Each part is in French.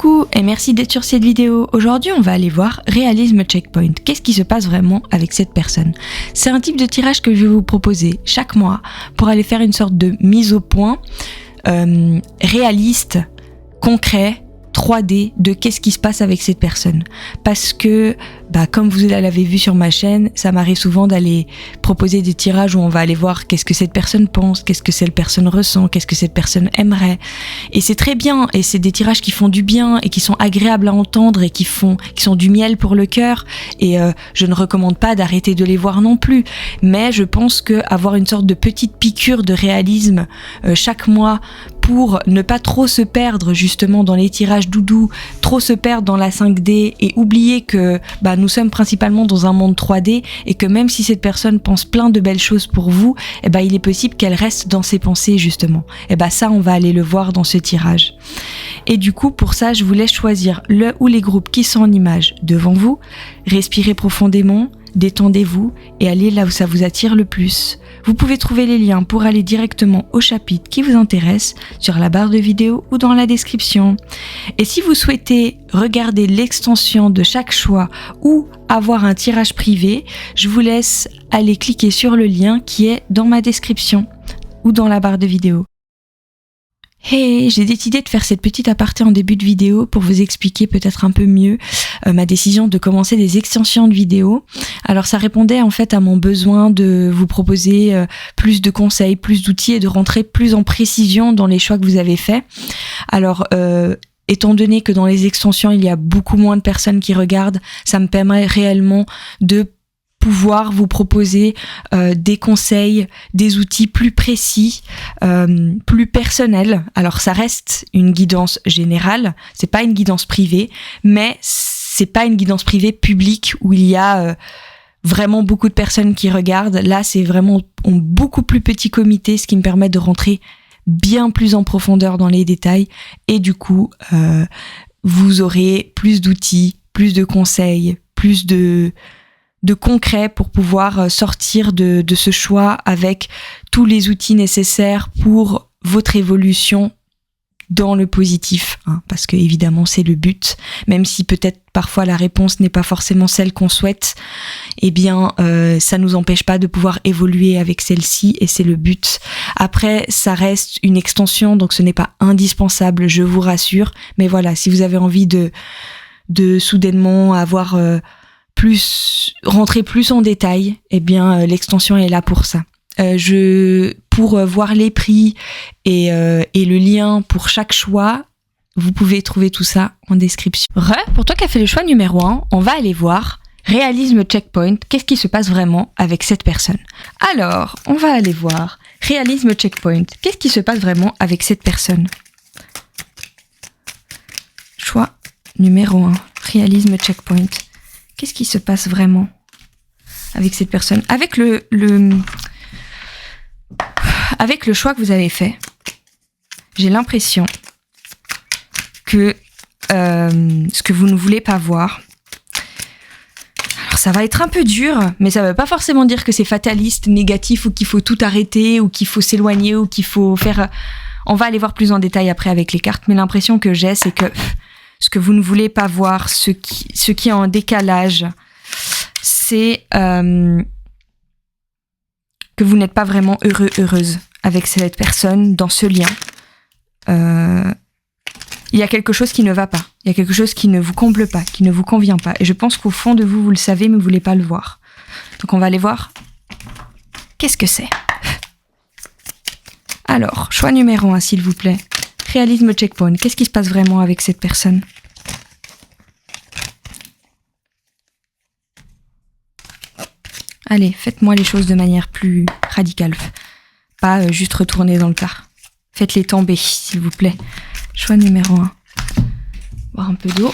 Coucou et merci d'être sur cette vidéo. Aujourd'hui, on va aller voir réalisme checkpoint. Qu'est-ce qui se passe vraiment avec cette personne? C'est un type de tirage que je vais vous proposer chaque mois pour aller faire une sorte de mise au point réaliste, concret, 3D de qu'est-ce qui se passe avec cette personne. Parce que, comme vous l'avez vu sur ma chaîne, ça m'arrive souvent d'aller proposer des tirages où on va aller voir qu'est-ce que cette personne pense, qu'est-ce que cette personne ressent, qu'est-ce que cette personne aimerait. Et c'est très bien, et c'est des tirages qui font du bien et qui sont agréables à entendre et qui sont du miel pour le cœur. Et je ne recommande pas d'arrêter de les voir non plus. Mais je pense que avoir une sorte de petite piqûre de réalisme chaque mois pour ne pas trop se perdre justement dans les tirages doudou, trop se perdre dans la 5D et oublier que nous sommes principalement dans un monde 3D et que même si cette personne pense plein de belles choses pour vous, il est possible qu'elle reste dans ses pensées justement. Ça, on va aller le voir dans ce tirage. Et du coup, pour ça, je vous laisse choisir le ou les groupes qui sont en image devant vous, respirez profondément, détendez-vous et allez là où ça vous attire le plus. Vous pouvez trouver les liens pour aller directement au chapitre qui vous intéresse sur la barre de vidéo ou dans la description. Et si vous souhaitez regarder l'extension de chaque choix ou avoir un tirage privé, je vous laisse aller cliquer sur le lien qui est dans ma description ou dans la barre de vidéo. Hey, j'ai décidé de faire cette petite aparté en début de vidéo pour vous expliquer peut-être un peu mieux ma décision de commencer des extensions de vidéos. Alors ça répondait en fait à mon besoin de vous proposer plus de conseils, plus d'outils et de rentrer plus en précision dans les choix que vous avez faits. Alors étant donné que dans les extensions il y a beaucoup moins de personnes qui regardent, ça me permet réellement de pouvoir vous proposer des conseils, des outils plus précis, plus personnels. Alors ça reste une guidance générale, c'est pas une guidance privée, mais c'est pas une guidance privée publique où il y a vraiment beaucoup de personnes qui regardent. Là, c'est vraiment un beaucoup plus petit comité, ce qui me permet de rentrer bien plus en profondeur dans les détails et du coup, vous aurez plus d'outils, plus de conseils, plus de concret pour pouvoir sortir de ce choix avec tous les outils nécessaires pour votre évolution dans le positif, parce que évidemment c'est le but, même si peut-être parfois la réponse n'est pas forcément celle qu'on souhaite, ça nous empêche pas de pouvoir évoluer avec celle-ci et c'est le but. Après, ça reste une extension, donc ce n'est pas indispensable, je vous rassure, mais voilà, si vous avez envie de soudainement avoir rentrer plus en détail, l'extension est là pour ça. Pour voir les prix et le lien pour chaque choix, vous pouvez trouver tout ça en description. Pour toi qui as fait le choix numéro 1, on va aller voir réalisme checkpoint. Qu'est-ce qui se passe vraiment avec cette personne? Alors, on va aller voir réalisme checkpoint. Qu'est-ce qui se passe vraiment avec cette personne? Choix numéro 1, réalisme checkpoint. Qu'est-ce qui se passe vraiment avec cette personne? Avec le choix que vous avez fait, j'ai l'impression que ce que vous ne voulez pas voir, alors ça va être un peu dur, mais ça ne veut pas forcément dire que c'est fataliste, négatif, ou qu'il faut tout arrêter, ou qu'il faut s'éloigner, ou qu'il faut faire... On va aller voir plus en détail après avec les cartes, mais l'impression que j'ai, c'est que ce que vous ne voulez pas voir, ce qui est en décalage, c'est que vous n'êtes pas vraiment heureux, heureuse avec cette personne, dans ce lien. Il y a quelque chose qui ne va pas. Il y a quelque chose qui ne vous comble pas, qui ne vous convient pas. Et je pense qu'au fond de vous, vous le savez, mais vous ne voulez pas le voir. Donc on va aller voir. Qu'est-ce que c'est? Alors, choix numéro 1, s'il vous plaît. Réalisme checkpoint. Qu'est-ce qui se passe vraiment avec cette personne? Allez, faites-moi les choses de manière plus radicale. Pas juste retourner dans le tas. Faites-les tomber, s'il vous plaît. Choix numéro 1. Boire un peu d'eau.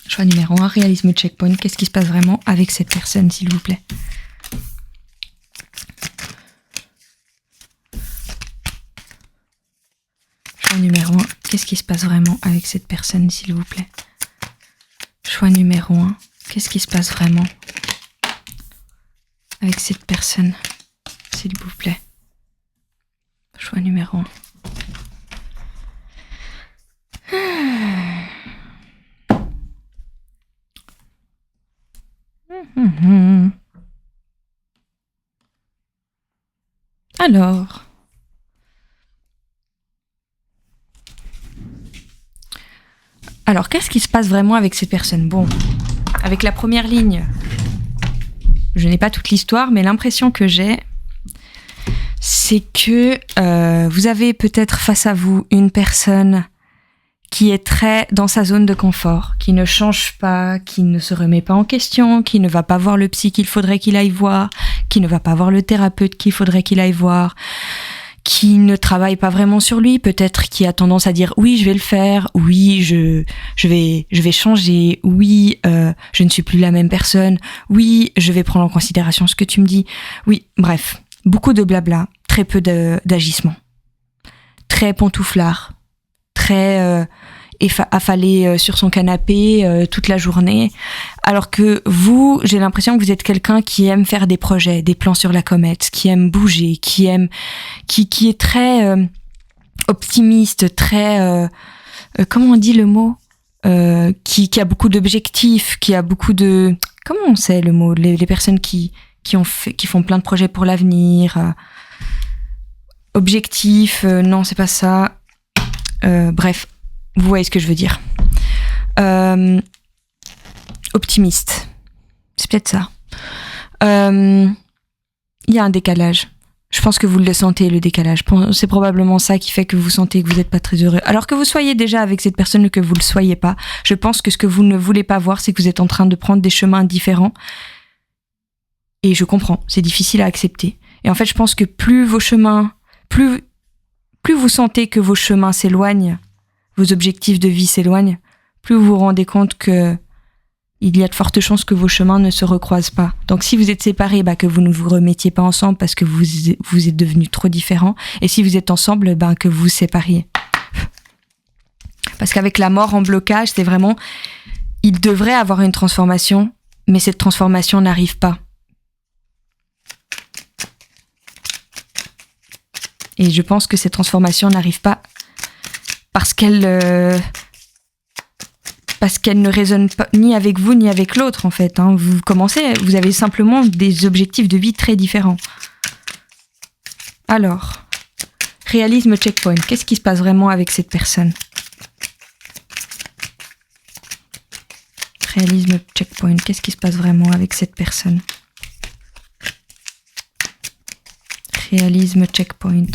Choix numéro 1, réalisme checkpoint. Qu'est-ce qui se passe vraiment avec cette personne, s'il vous plaît? Choix numéro 1, qu'est-ce qui se passe vraiment avec cette personne, s'il vous plaît? Choix numéro 1, qu'est-ce qui se passe vraiment? avec cette personne, s'il vous plaît. Choix numéro 1. Alors, qu'est-ce qui se passe vraiment avec cette personne? Bon, avec la première ligne, je n'ai pas toute l'histoire, mais l'impression que j'ai, c'est que vous avez peut-être face à vous une personne qui est très dans sa zone de confort, qui ne change pas, qui ne se remet pas en question, qui ne va pas voir le psy qu'il faudrait qu'il aille voir, qui ne va pas voir le thérapeute qu'il faudrait qu'il aille voir, qui ne travaille pas vraiment sur lui, peut-être qui a tendance à dire oui, je vais le faire, oui, je vais changer, oui, je ne suis plus la même personne, oui, je vais prendre en considération ce que tu me dis, oui, bref, beaucoup de blabla, très peu d'agissement, très pantouflard, très affalé sur son canapé toute la journée, alors que vous, j'ai l'impression que vous êtes quelqu'un qui aime faire des projets, des plans sur la comète, qui aime bouger, qui est très optimiste, très comment on dit le mot, qui a beaucoup d'objectifs, qui a beaucoup de, comment on sait le mot, les personnes qui font plein de projets pour l'avenir, objectifs, non c'est pas ça. Bref, vous voyez ce que je veux dire. Optimiste. C'est peut-être ça. Il y a un décalage. Je pense que vous le sentez, le décalage. C'est probablement ça qui fait que vous sentez que vous n'êtes pas très heureux. Alors que vous soyez déjà avec cette personne ou que vous ne le soyez pas, je pense que ce que vous ne voulez pas voir, c'est que vous êtes en train de prendre des chemins différents. Et je comprends, c'est difficile à accepter. Et en fait, je pense que plus vos chemins, plus vous sentez que vos chemins s'éloignent, vos objectifs de vie s'éloignent, plus vous vous rendez compte que il y a de fortes chances que vos chemins ne se recroisent pas. Donc si vous êtes séparés, que vous ne vous remettiez pas ensemble parce que vous êtes devenus trop différents. Et si vous êtes ensemble, que vous vous sépariez. Parce qu'avec la mort en blocage, c'est vraiment... Il devrait avoir une transformation, mais cette transformation n'arrive pas. Et je pense que cette transformation n'arrive pas parce qu'elle ne résonne pas ni avec vous ni avec l'autre en fait. Vous avez simplement des objectifs de vie très différents. Alors, réalisme checkpoint. Qu'est-ce qui se passe vraiment avec cette personne? Réalisme checkpoint. Qu'est-ce qui se passe vraiment avec cette personne? Réalisme checkpoint.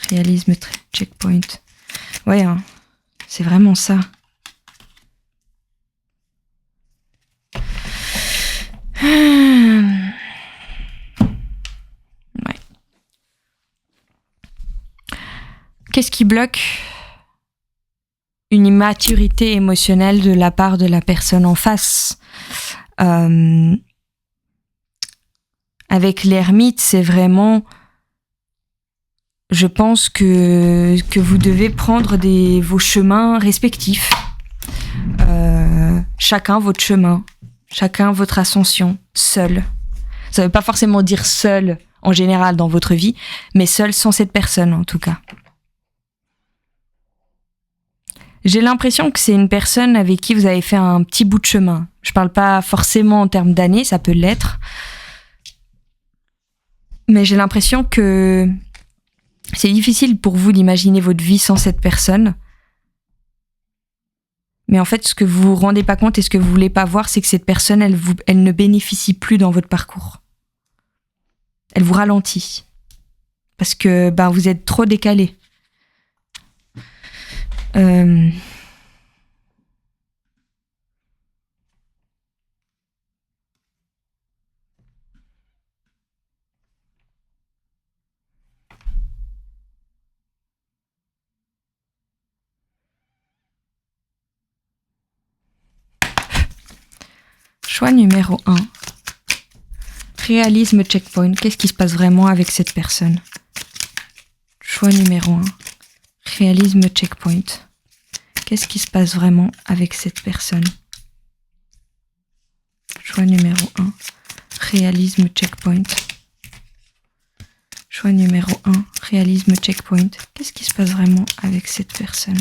Réalisme checkpoint. Ouais, c'est vraiment ça. Ouais. Qu'est-ce qui bloque une immaturité émotionnelle de la part de la personne en face? Avec l'ermite, c'est vraiment... Je pense que vous devez prendre vos chemins respectifs. Chacun votre chemin. Chacun votre ascension. Seul. Ça ne veut pas forcément dire seul en général dans votre vie, mais seul sans cette personne en tout cas. J'ai l'impression que c'est une personne avec qui vous avez fait un petit bout de chemin. Je parle pas forcément en termes d'années, ça peut l'être. Mais j'ai l'impression que c'est difficile pour vous d'imaginer votre vie sans cette personne. Mais en fait, ce que vous vous rendez pas compte et ce que vous voulez pas voir, c'est que cette personne, elle ne bénéficie plus dans votre parcours. Elle vous ralentit. Parce que vous êtes trop décalé. Choix numéro 1. Réalisme checkpoint. Qu'est-ce qui se passe vraiment avec cette personne? Choix numéro 1. Réalisme checkpoint. Qu'est-ce qui se passe vraiment avec cette personne? Choix numéro 1, réalisme checkpoint. Choix numéro 1, réalisme checkpoint. Qu'est-ce qui se passe vraiment avec cette personne?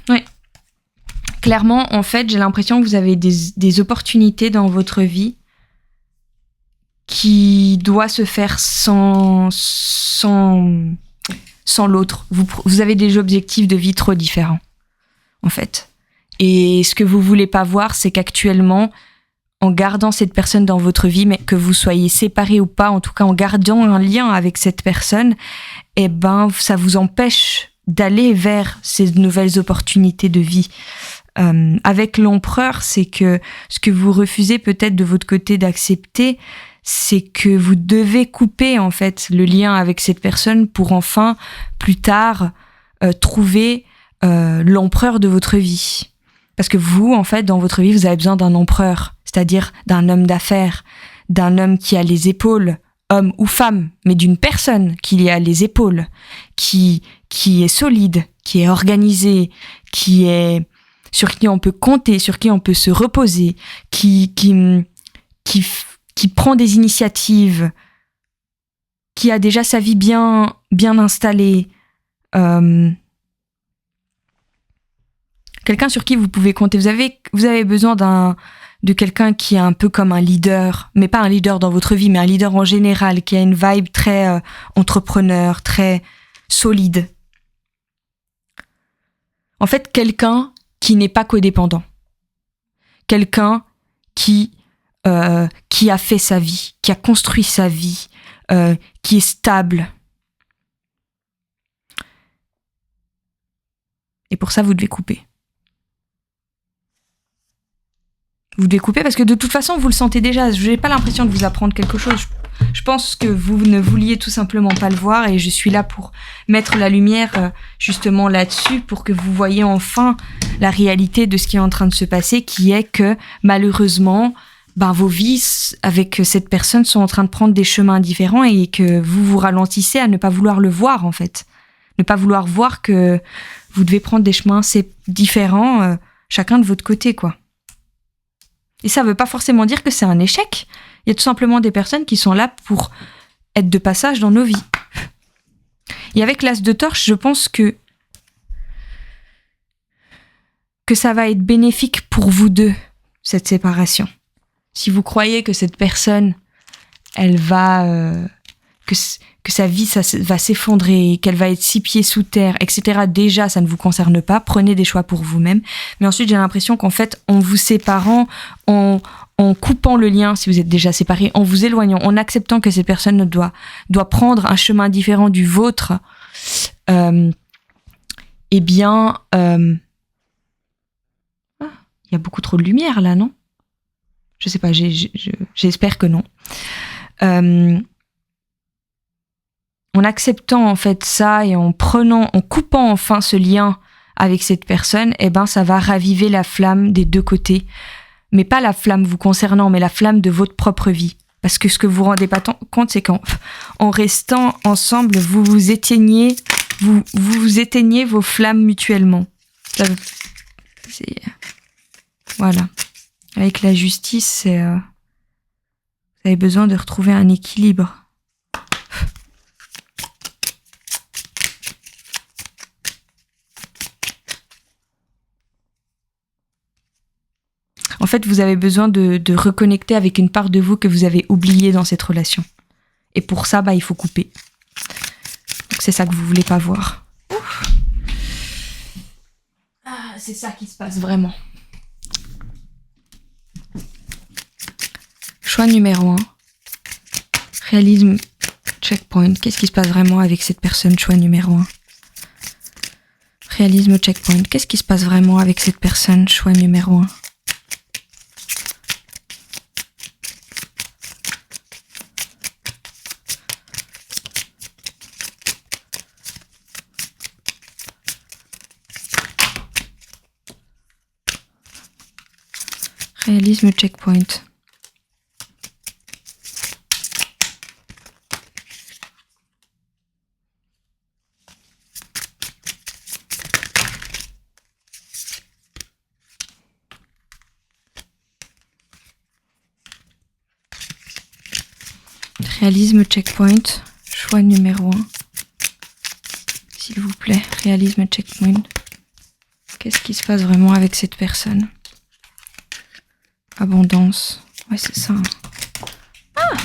Oui. Clairement, en fait, j'ai l'impression que vous avez des opportunités dans votre vie qui doit se faire sans l'autre. Vous avez des objectifs de vie trop différents, en fait. Et ce que vous voulez pas voir, c'est qu'actuellement, en gardant cette personne dans votre vie, mais que vous soyez séparés ou pas, en tout cas en gardant un lien avec cette personne, eh ben, ça vous empêche d'aller vers ces nouvelles opportunités de vie. Avec l'empereur, c'est que ce que vous refusez peut-être de votre côté d'accepter, c'est que vous devez couper en fait le lien avec cette personne pour enfin, plus tard, trouver l'empereur de votre vie. Parce que vous, en fait, dans votre vie, vous avez besoin d'un empereur, c'est-à-dire d'un homme d'affaires, d'un homme qui a les épaules, homme ou femme, mais d'une personne qui a les épaules, qui est solide, qui est organisé, sur qui on peut compter, sur qui on peut se reposer, qui prend des initiatives, qui a déjà sa vie bien installée, quelqu'un sur qui vous pouvez compter. Vous avez besoin de quelqu'un qui est un peu comme un leader, mais pas un leader dans votre vie, mais un leader en général, qui a une vibe très entrepreneur, très solide. En fait, quelqu'un qui n'est pas codépendant. Quelqu'un qui a fait sa vie, qui a construit sa vie, qui est stable. Et pour ça, vous devez couper. Vous devez couper parce que de toute façon, vous le sentez déjà. Je n'ai pas l'impression de vous apprendre quelque chose. Je pense que vous ne vouliez tout simplement pas le voir et je suis là pour mettre la lumière justement là-dessus pour que vous voyez enfin la réalité de ce qui est en train de se passer, qui est que malheureusement, vos vies avec cette personne sont en train de prendre des chemins différents et que vous vous ralentissez à ne pas vouloir le voir en fait. Ne pas vouloir voir que vous devez prendre des chemins différents, chacun de votre côté, quoi. Et ça ne veut pas forcément dire que c'est un échec. Il y a tout simplement des personnes qui sont là pour être de passage dans nos vies. Et avec l'as de torche, je pense que ça va être bénéfique pour vous deux, cette séparation. Si vous croyez que cette personne, elle va... que sa vie ça va s'effondrer, qu'elle va être 6 pieds sous terre, etc. Déjà, ça ne vous concerne pas. Prenez des choix pour vous-même. Mais ensuite, j'ai l'impression qu'en fait, en vous séparant, en coupant le lien, si vous êtes déjà séparés, en vous éloignant, en acceptant que cette personne doit prendre un chemin différent du vôtre, eh bien, il y a beaucoup trop de lumière là, non? Je sais pas, j'espère que non. En acceptant en fait ça et en coupant enfin ce lien avec cette personne, eh ben ça va raviver la flamme des deux côtés. Mais pas la flamme vous concernant, mais la flamme de votre propre vie. Parce que ce que vous vous rendez pas compte, c'est qu'en restant ensemble, vous vous éteignez vos flammes mutuellement. Voilà. Avec la justice, vous avez besoin de retrouver un équilibre. En fait, vous avez besoin de reconnecter avec une part de vous que vous avez oubliée dans cette relation. Et pour ça, il faut couper. Donc c'est ça que vous voulez pas voir. C'est ça qui se passe vraiment. Choix numéro 1. Réalisme checkpoint. Qu'est-ce qui se passe vraiment avec cette personne? Choix numéro 1. Réalisme checkpoint. Qu'est-ce qui se passe vraiment avec cette personne? Choix numéro 1. Réalisme checkpoint. Réalisme checkpoint. Choix numéro 1. S'il vous plaît, réalisme checkpoint. Qu'est-ce qui se passe vraiment avec cette personne? Abondance. Ouais, c'est ça. Ah!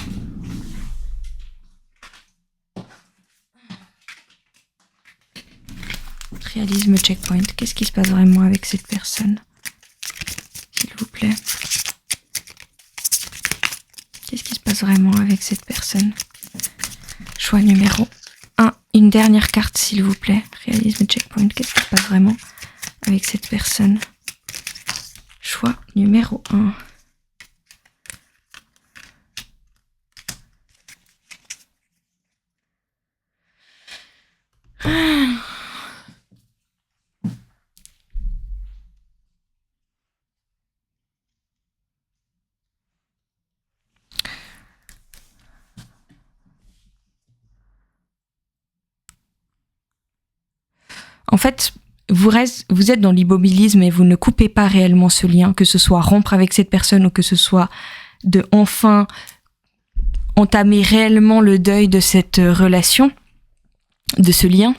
Réalisme checkpoint. Qu'est-ce qui se passe vraiment avec cette personne? S'il vous plaît. Qu'est-ce qui se passe vraiment avec cette personne? Choix numéro 1. Une dernière carte, s'il vous plaît. Réalisme checkpoint. Qu'est-ce qui se passe vraiment avec cette personne? Choix numéro 1. En fait, vous êtes dans l'immobilisme et vous ne coupez pas réellement ce lien, que ce soit rompre avec cette personne ou que ce soit de enfin entamer réellement le deuil de cette relation, de ce lien.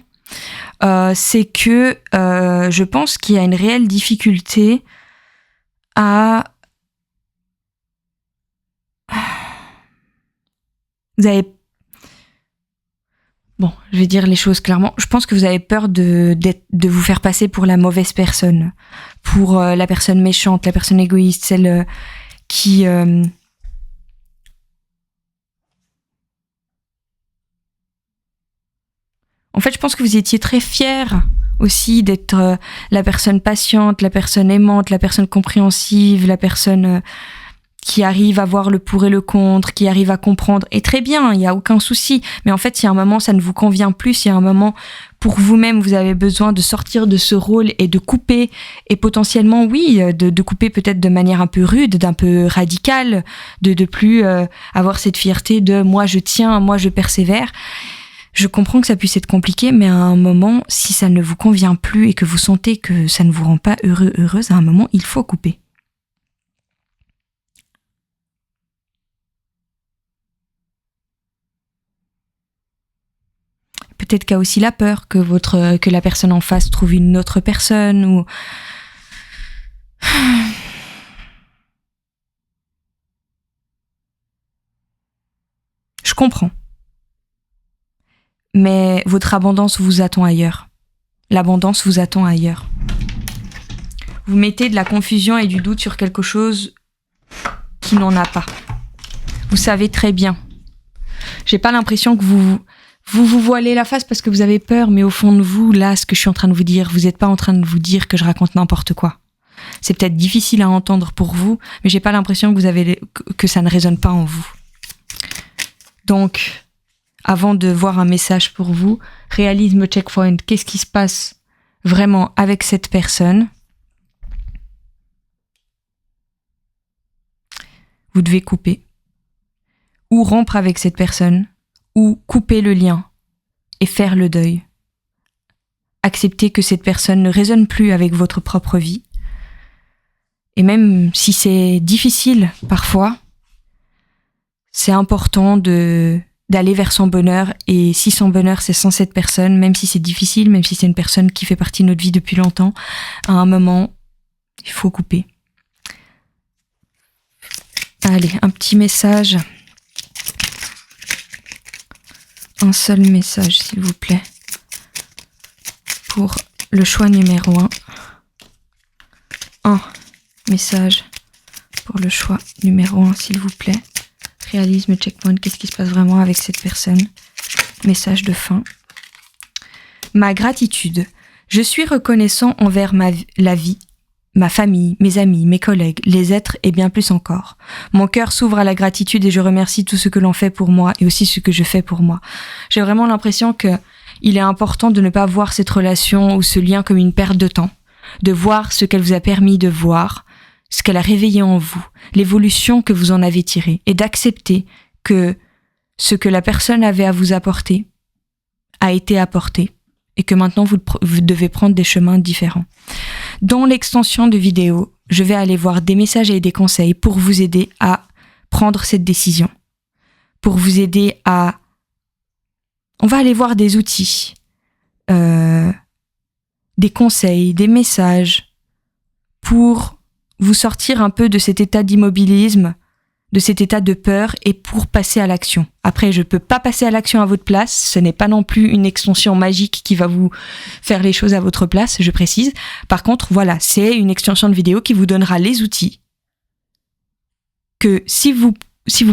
C'est que je pense qu'il y a une réelle difficulté à... Vous avez... Bon, je vais dire les choses clairement. Je pense que vous avez peur de vous faire passer pour la mauvaise personne, pour la personne méchante, la personne égoïste, celle qui... En fait, je pense que vous étiez très fière aussi d'être la personne patiente, la personne aimante, la personne compréhensive, la personne qui arrive à voir le pour et le contre, qui arrive à comprendre. Et très bien, il n'y a aucun souci. Mais en fait, il y a un moment, ça ne vous convient plus. Il y a un moment, pour vous-même, vous avez besoin de sortir de ce rôle et de couper. Et potentiellement, oui, de couper peut-être de manière un peu rude, d'un peu radicale, de plus avoir cette fierté de « moi, je tiens, moi, je persévère ». Je comprends que ça puisse être compliqué, mais à un moment, si ça ne vous convient plus et que vous sentez que ça ne vous rend pas heureux, heureuse, à un moment, il faut couper. Peut-être qu'il y a aussi la peur que la personne en face trouve une autre personne ou... Je comprends. Mais votre abondance vous attend ailleurs. L'abondance vous attend ailleurs. Vous mettez de la confusion et du doute sur quelque chose qui n'en a pas. Vous savez très bien. J'ai pas l'impression que vous voilez la face parce que vous avez peur, mais au fond de vous, là, ce que je suis en train de vous dire, vous n'êtes pas en train de vous dire que je raconte n'importe quoi. C'est peut-être difficile à entendre pour vous, mais j'ai pas l'impression que ça ne résonne pas en vous. Donc, avant de voir un message pour vous, réalisme checkpoint, qu'est-ce qui se passe vraiment avec cette personne? Vous devez couper. Ou rompre avec cette personne, ou couper le lien et faire le deuil. Accepter que cette personne ne résonne plus avec votre propre vie. Et même si c'est difficile parfois, c'est important d'aller vers son bonheur, et si son bonheur c'est sans cette personne, même si c'est difficile, même si c'est une personne qui fait partie de notre vie depuis longtemps, à un moment, il faut couper. Allez, un petit message. Un seul message, s'il vous plaît. Pour le choix numéro 1. Un message pour le choix numéro 1, s'il vous plaît. Réalisme checkpoint, qu'est-ce qui se passe vraiment avec cette personne? Message de fin. Ma gratitude. Je suis reconnaissant envers la vie, ma famille, mes amis, mes collègues, les êtres et bien plus encore. Mon cœur s'ouvre à la gratitude et je remercie tout ce que l'on fait pour moi et aussi ce que je fais pour moi. J'ai vraiment l'impression que il est important de ne pas voir cette relation ou ce lien comme une perte de temps, de voir ce qu'elle vous a permis de voir, ce qu'elle a réveillé en vous, l'évolution que vous en avez tirée, et d'accepter que ce que la personne avait à vous apporter a été apporté et que maintenant vous devez prendre des chemins différents. Dans l'extension de vidéo, je vais aller voir des messages et des conseils pour vous aider à prendre cette décision, pour vous aider à... On va aller voir des outils, des conseils, des messages pour vous sortir un peu de cet état d'immobilisme, de cet état de peur et pour passer à l'action. Après, je ne peux pas passer à l'action à votre place, ce n'est pas non plus une extension magique qui va vous faire les choses à votre place, je précise. Par contre, voilà, c'est une extension de vidéo qui vous donnera les outils que si vous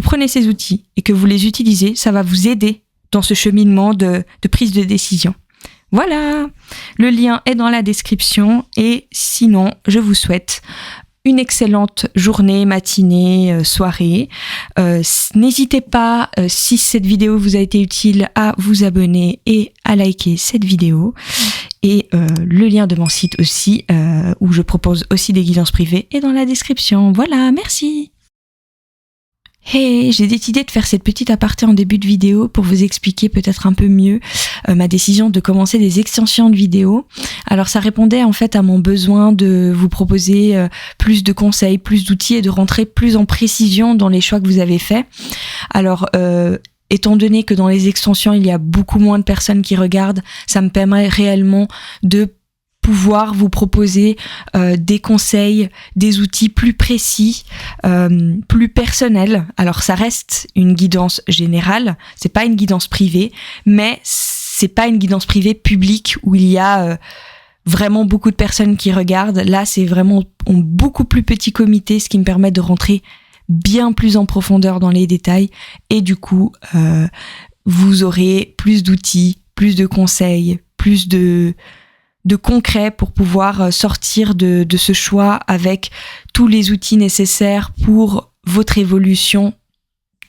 prenez ces outils et que vous les utilisez, ça va vous aider dans ce cheminement de prise de décision. Voilà, le lien est dans la description et sinon, je vous souhaite une excellente journée, matinée, soirée. N'hésitez pas, si cette vidéo vous a été utile, à vous abonner et à liker cette vidéo. Et le lien de mon site aussi, où je propose aussi des guidances privées, est dans la description. Voilà, merci. Hey, j'ai décidé de faire cette petite aparté en début de vidéo pour vous expliquer peut-être un peu mieux ma décision de commencer des extensions de vidéos. Alors ça répondait en fait à mon besoin de vous proposer plus de conseils, plus d'outils et de rentrer plus en précision dans les choix que vous avez faits. Alors étant donné que dans les extensions il y a beaucoup moins de personnes qui regardent, ça me permet réellement de pouvoir vous proposer des conseils, des outils plus précis, plus personnels. Alors ça reste une guidance générale, c'est pas une guidance privée, mais c'est pas une guidance privée publique où il y a vraiment beaucoup de personnes qui regardent. Là, c'est vraiment en beaucoup plus petit comité, ce qui me permet de rentrer bien plus en profondeur dans les détails et du coup, vous aurez plus d'outils, plus de conseils, plus de concret pour pouvoir sortir de ce choix avec tous les outils nécessaires pour votre évolution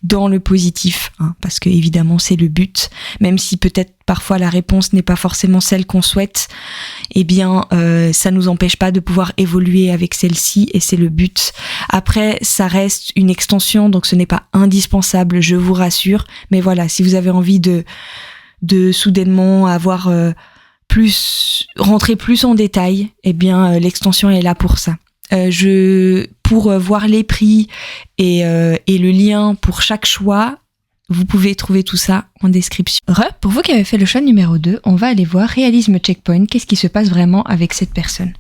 dans le positif, hein, parce que évidemment c'est le but, même si peut-être parfois la réponse n'est pas forcément celle qu'on souhaite, eh bien ça nous empêche pas de pouvoir évoluer avec celle-ci et c'est le but. Après ça reste une extension, donc ce n'est pas indispensable, je vous rassure, mais voilà, si vous avez envie de soudainement avoir rentrer plus en détail, eh bien l'extension est là pour ça. Pour voir les prix et le lien pour chaque choix, vous pouvez trouver tout ça en description. Pour vous qui avez fait le choix numéro 2, on va aller voir réalisme checkpoint. Qu'est-ce qui se passe vraiment avec cette personne ?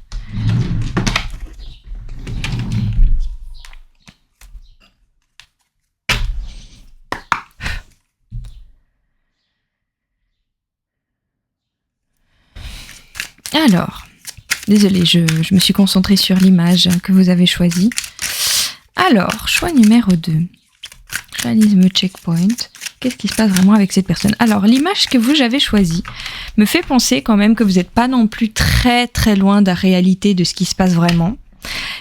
Alors, désolée, je me suis concentrée sur l'image que vous avez choisie. Alors, choix numéro 2. Réalisme checkpoint. Qu'est-ce qui se passe vraiment avec cette personne ? Alors, l'image que vous avez choisie me fait penser quand même que vous n'êtes pas non plus très très loin de la réalité de ce qui se passe vraiment,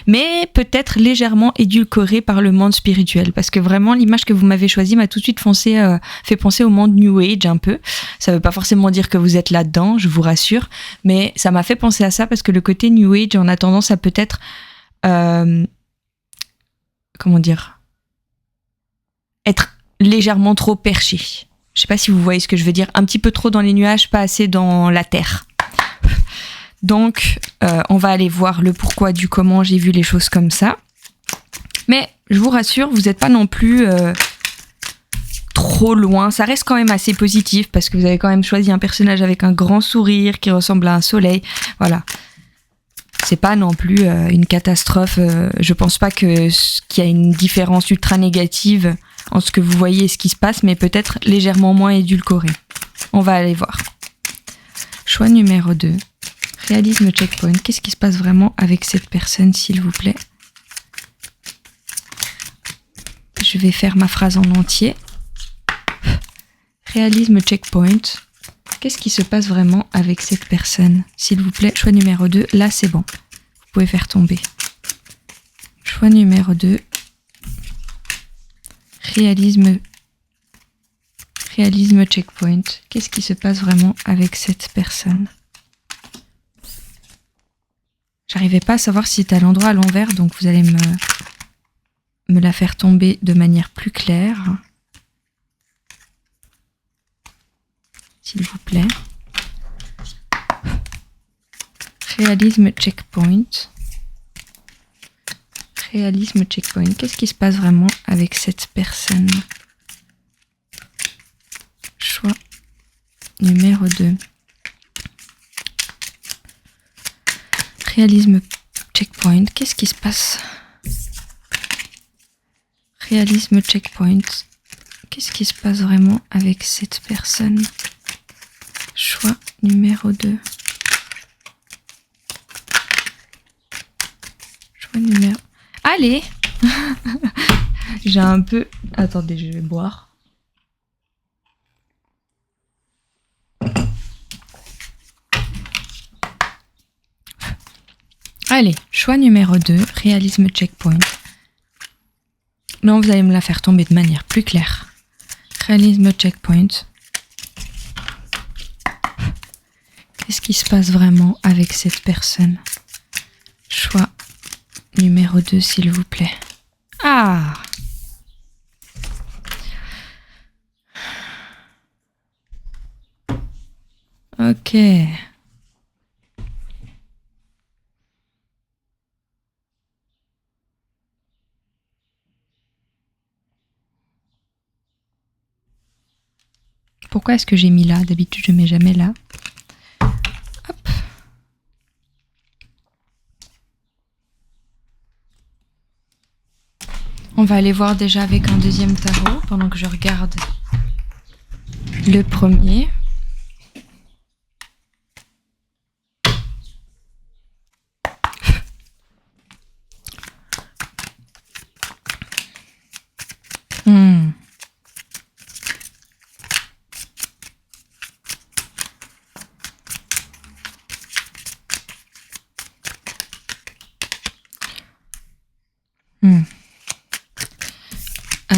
mais peut-être légèrement édulcorée par le monde spirituel, parce que vraiment l'image que vous m'avez choisie m'a tout de suite fait penser au monde New Age un peu. Ça veut pas forcément dire que vous êtes là-dedans, je vous rassure, mais ça m'a fait penser à ça parce que le côté New Age, on a tendance à peut-être être légèrement trop perché. Je sais pas si vous voyez ce que je veux dire, un petit peu trop dans les nuages, pas assez dans la terre. Donc, on va aller voir le pourquoi du comment j'ai vu les choses comme ça. Mais je vous rassure, vous n'êtes pas non plus trop loin. Ça reste quand même assez positif parce que vous avez quand même choisi un personnage avec un grand sourire qui ressemble à un soleil. Voilà. C'est pas non plus une catastrophe. Je pense pas qu'il y a une différence ultra négative entre ce que vous voyez et ce qui se passe, mais peut-être légèrement moins édulcoré. On va aller voir. Choix numéro 2. Réalisme checkpoint. Qu'est-ce qui se passe vraiment avec cette personne, s'il vous plaît ? Je vais faire ma phrase en entier. Réalisme checkpoint. Qu'est-ce qui se passe vraiment avec cette personne, s'il vous plaît ? Choix numéro 2. Là, c'est bon. Vous pouvez faire tomber. Choix numéro 2. Réalisme checkpoint. Qu'est-ce qui se passe vraiment avec cette personne ? J'arrivais pas à savoir si c'était à l'endroit à l'envers, donc vous allez me la faire tomber de manière plus claire. S'il vous plaît. Réalisme checkpoint. Réalisme checkpoint. Qu'est-ce qui se passe vraiment avec cette personne? Choix numéro 2. Réalisme checkpoint. Qu'est-ce qui se passe? Réalisme checkpoint. Qu'est-ce qui se passe vraiment avec cette personne? Choix numéro 2. Choix numéro... Allez. J'ai un peu... Attendez, je vais boire. Allez, choix numéro 2, réalisme checkpoint. Non, vous allez me la faire tomber de manière plus claire. Réalisme checkpoint. Qu'est-ce qui se passe vraiment avec cette personne? Choix numéro 2, s'il vous plaît. Ah! Ok. Pourquoi est-ce que j'ai mis là? D'habitude, je mets jamais là. Hop. On va aller voir déjà avec un deuxième tarot pendant que je regarde le premier.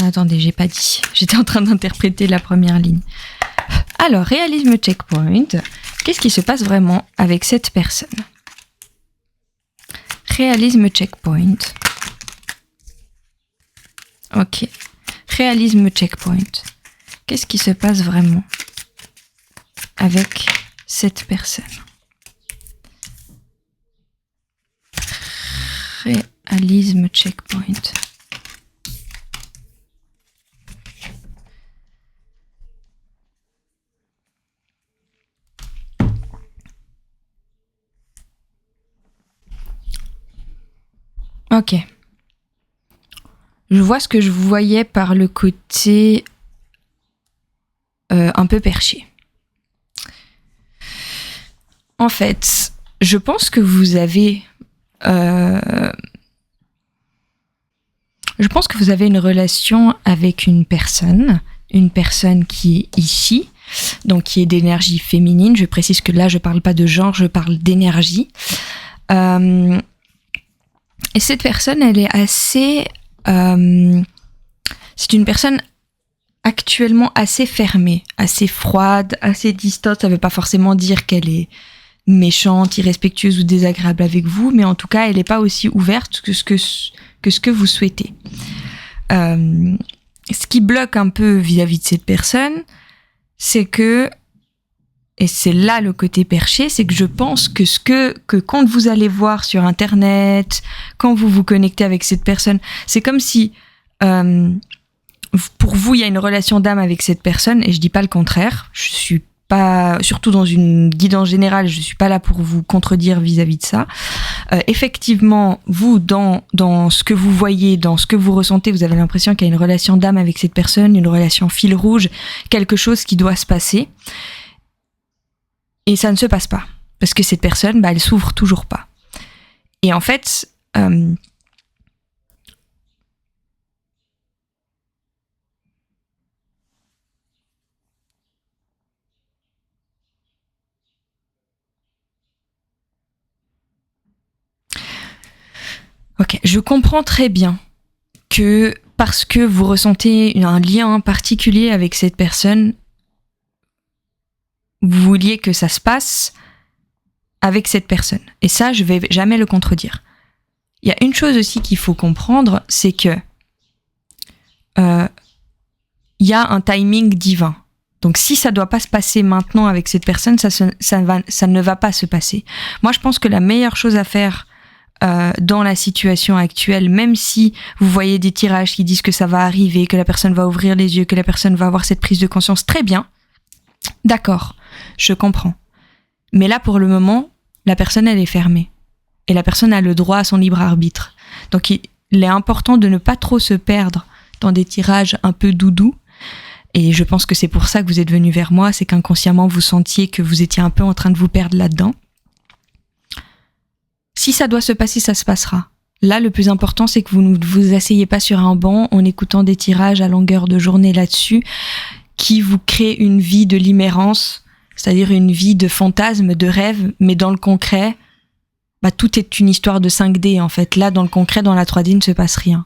Attendez, j'ai pas dit. J'étais en train d'interpréter la première ligne. Alors, réalisme checkpoint. Qu'est-ce qui se passe vraiment avec cette personne? Réalisme checkpoint. Ok. Réalisme checkpoint. Qu'est-ce qui se passe vraiment avec cette personne? Réalisme checkpoint. Ok. Je vois ce que je voyais par le côté un peu perché. En fait, je pense que vous avez... je pense que vous avez une relation avec une personne qui est ici, donc qui est d'énergie féminine. Je précise que là, je parle pas de genre, je parle d'énergie. Et cette personne, elle est assez... c'est une personne actuellement assez fermée, assez froide, assez distante. Ça ne veut pas forcément dire qu'elle est méchante, irrespectueuse ou désagréable avec vous, mais en tout cas, elle n'est pas aussi ouverte que ce que vous souhaitez. Ce qui bloque un peu vis-à-vis de cette personne, c'est que, et c'est là le côté perché, c'est que je pense que quand vous allez voir sur Internet, quand vous vous connectez avec cette personne, c'est comme si pour vous, il y a une relation d'âme avec cette personne, et je dis pas le contraire. Je suis pas, surtout dans une guidance générale, je suis pas là pour vous contredire vis-à-vis de ça. Effectivement, vous, dans ce que vous voyez, dans ce que vous ressentez, vous avez l'impression qu'il y a une relation d'âme avec cette personne, une relation fil rouge, quelque chose qui doit se passer. Et ça ne se passe pas. Parce que cette personne, elle s'ouvre toujours pas. Et en fait, ok, je comprends très bien que parce que vous ressentez un lien particulier avec cette personne, vous vouliez que ça se passe, avec cette personne. Et ça, je vais jamais le contredire. Il y a une chose aussi qu'il faut comprendre, c'est que il y a un timing divin. Donc si ça doit pas se passer maintenant avec cette personne, ça ne va pas se passer. Moi, je pense que la meilleure chose à faire dans la situation actuelle, même si vous voyez des tirages qui disent que ça va arriver, que la personne va ouvrir les yeux, que la personne va avoir cette prise de conscience, très bien, d'accord, je comprends. Mais là, pour le moment, la personne, elle est fermée. Et la personne a le droit à son libre arbitre. Donc il est important de ne pas trop se perdre dans des tirages un peu doudous. Et je pense que c'est pour ça que vous êtes venu vers moi, c'est qu'inconsciemment vous sentiez que vous étiez un peu en train de vous perdre là-dedans. Si ça doit se passer, ça se passera. Là, le plus important, c'est que vous ne vous asseyez pas sur un banc en écoutant des tirages à longueur de journée là-dessus, qui vous créent une vie de limérance, c'est-à-dire une vie de fantasme, de rêve, mais dans le concret, tout est une histoire de 5D en fait. Là, dans le concret, dans la 3D, il ne se passe rien.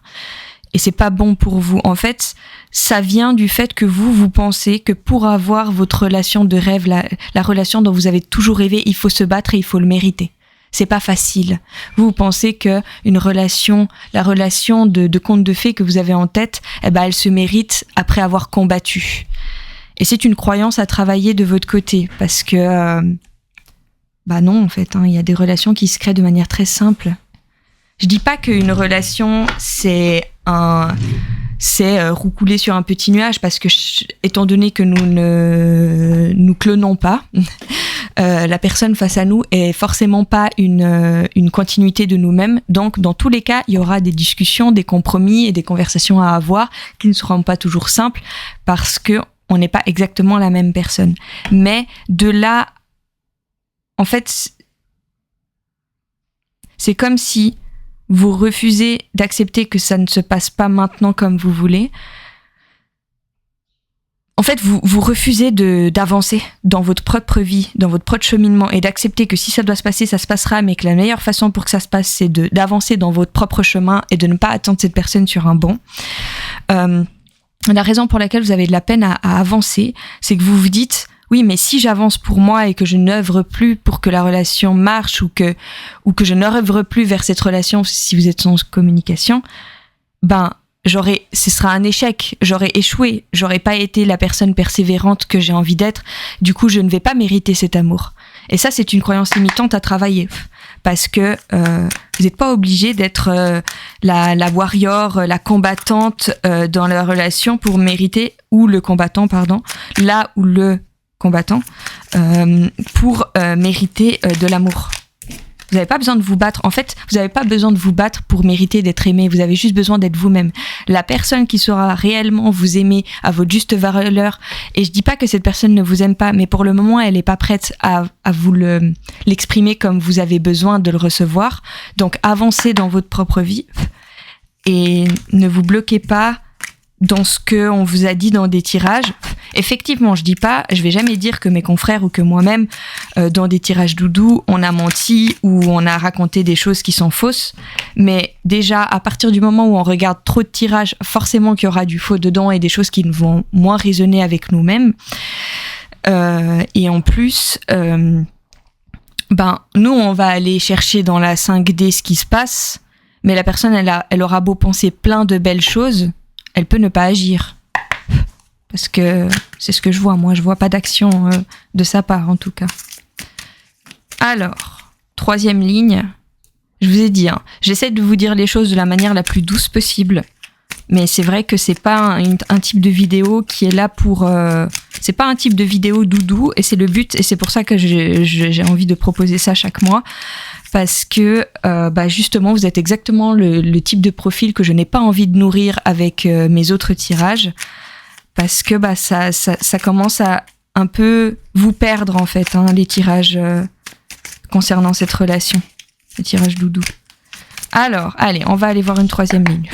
Et c'est pas bon pour vous. En fait, ça vient du fait que vous pensez que pour avoir votre relation de rêve, la relation dont vous avez toujours rêvé, il faut se battre et il faut le mériter. C'est pas facile. Vous pensez que la relation de conte de fées que vous avez en tête, elle se mérite après avoir combattu. Et c'est une croyance à travailler de votre côté, parce que non, en fait, il y a des relations qui se créent de manière très simple. Je dis pas qu'une relation c'est roucouler sur un petit nuage, parce que étant donné que nous ne nous clonons pas, la personne face à nous est forcément pas une continuité de nous-mêmes. Donc dans tous les cas, il y aura des discussions, des compromis et des conversations à avoir qui ne seront pas toujours simples, parce que on n'est pas exactement la même personne. Mais de là, en fait, c'est comme si vous refusez d'accepter que ça ne se passe pas maintenant comme vous voulez. En fait, vous refusez d'avancer dans votre propre vie, dans votre propre cheminement, et d'accepter que si ça doit se passer, ça se passera, mais que la meilleure façon pour que ça se passe, c'est d'avancer dans votre propre chemin et de ne pas attendre cette personne sur un banc. La raison pour laquelle vous avez de la peine à avancer, c'est que vous vous dites « Oui, mais si j'avance pour moi et que je n'œuvre plus pour que la relation marche ou que je n'œuvre plus vers cette relation si vous êtes sans communication, ce sera un échec, j'aurai échoué, j'aurai pas été la personne persévérante que j'ai envie d'être, du coup je ne vais pas mériter cet amour. » Et ça, c'est une croyance limitante à travailler, parce que vous n'êtes pas obligé d'être la warrior, la combattante dans la relation pour mériter, ou le combattant, pardon, là où le combattant, pour mériter de l'amour. Vous n'avez pas besoin de vous battre. En fait, vous n'avez pas besoin de vous battre pour mériter d'être aimé. Vous avez juste besoin d'être vous-même. La personne qui saura réellement vous aimer à votre juste valeur, et je dis pas que cette personne ne vous aime pas, mais pour le moment, elle n'est pas prête à vous l'exprimer comme vous avez besoin de le recevoir. Donc, avancez dans votre propre vie et ne vous bloquez pas dans ce qu'on vous a dit dans des tirages. Effectivement, je vais jamais dire que mes confrères ou que moi-même, dans des tirages doudous, on a menti ou on a raconté des choses qui sont fausses. Mais déjà, à partir du moment où on regarde trop de tirages, forcément qu'il y aura du faux dedans et des choses qui vont moins résonner avec nous-mêmes. Et en plus, nous, on va aller chercher dans la 5D ce qui se passe, mais la personne, elle aura beau penser plein de belles choses, elle peut ne pas agir. Parce que c'est ce que je vois. Moi, je vois pas d'action de sa part, en tout cas. Alors, 3e ligne. Je vous ai dit, j'essaie de vous dire les choses de la manière la plus douce possible. Mais c'est vrai que c'est pas un type de vidéo qui est là pour... c'est pas un type de vidéo doudou, et c'est le but. Et c'est pour ça que j'ai envie de proposer ça chaque mois. Parce que justement, vous êtes exactement le type de profil que je n'ai pas envie de nourrir avec mes autres tirages. Parce que ça commence à un peu vous perdre, en fait, les tirages concernant cette relation. Les tirages doudou. Alors, allez, on va aller voir une 3e ligne.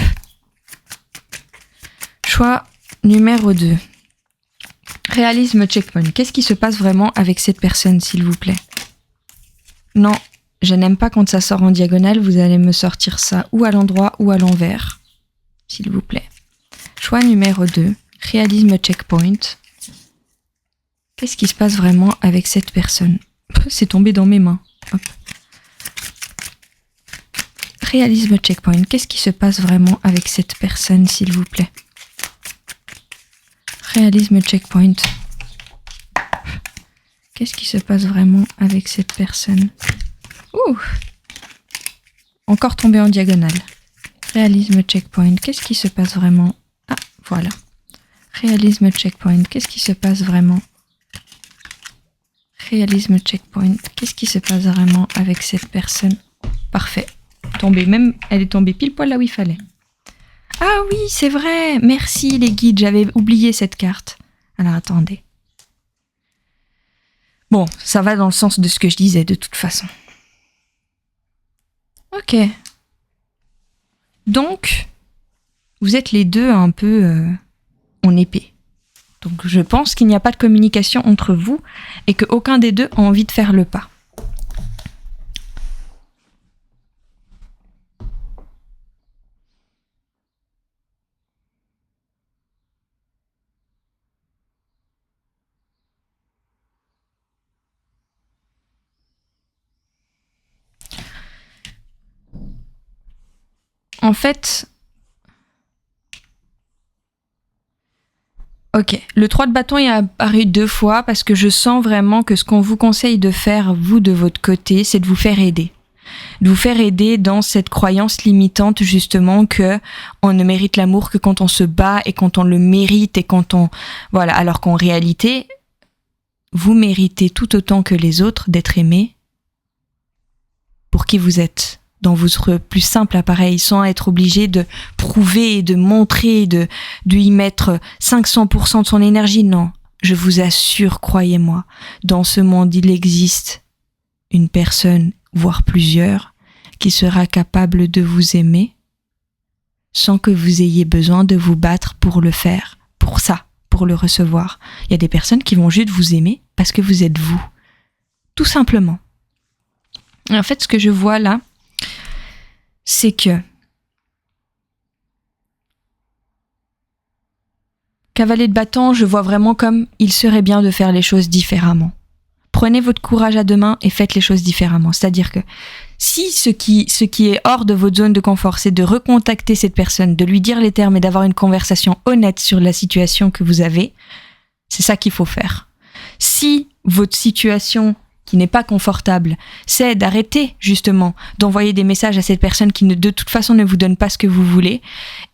Choix numéro 2. Réalisme checkpoint. Qu'est-ce qui se passe vraiment avec cette personne, s'il vous plaît? Non, je n'aime pas quand ça sort en diagonale. Vous allez me sortir ça ou à l'endroit ou à l'envers, s'il vous plaît. Choix numéro 2. Réalisme checkpoint. Qu'est-ce qui se passe vraiment avec cette personne? C'est tombé dans mes mains. Hop. Réalisme checkpoint. Qu'est-ce qui se passe vraiment avec cette personne, s'il vous plaît? Réalisme checkpoint. Qu'est-ce qui se passe vraiment avec cette personne? Ouh! Encore tombé en diagonale. Réalisme checkpoint. Qu'est-ce qui se passe vraiment? Ah, voilà. Réalisme checkpoint. Qu'est-ce qui se passe vraiment? Réalisme checkpoint. Qu'est-ce qui se passe vraiment avec cette personne? Parfait. Elle est tombée pile poil là où il fallait. Ah oui, c'est vrai. Merci les guides, j'avais oublié cette carte. Alors attendez. Bon, ça va dans le sens de ce que je disais de toute façon. Ok. Donc, vous êtes les deux un peu en épée. Donc je pense qu'il n'y a pas de communication entre vous et qu'aucun des deux a envie de faire le pas. En fait, ok, le 3 de bâton est apparu 2 fois parce que je sens vraiment que ce qu'on vous conseille de faire, vous, de votre côté, c'est de vous faire aider. De vous faire aider dans cette croyance limitante, justement, que on ne mérite l'amour que quand on se bat et quand on le mérite et quand on... Voilà, alors qu'en réalité, vous méritez tout autant que les autres d'être aimés pour qui vous êtes. Dans votre plus simple appareil, sans être obligé de prouver et de montrer, de y mettre 500% de son énergie. Non, je vous assure, croyez-moi, dans ce monde, il existe une personne, voire plusieurs, qui sera capable de vous aimer sans que vous ayez besoin de vous battre pour le faire, pour ça, pour le recevoir. Il y a des personnes qui vont juste vous aimer parce que vous êtes vous. Tout simplement. Et en fait, ce que je vois là, c'est que cavalier de bâton, je vois vraiment comme il serait bien de faire les choses différemment. Prenez votre courage à deux mains et faites les choses différemment. C'est-à-dire que si ce qui est hors de votre zone de confort, c'est de recontacter cette personne, de lui dire les termes et d'avoir une conversation honnête sur la situation que vous avez, c'est ça qu'il faut faire. Si votre situation qui n'est pas confortable, c'est d'arrêter justement d'envoyer des messages à cette personne qui de toute façon ne vous donne pas ce que vous voulez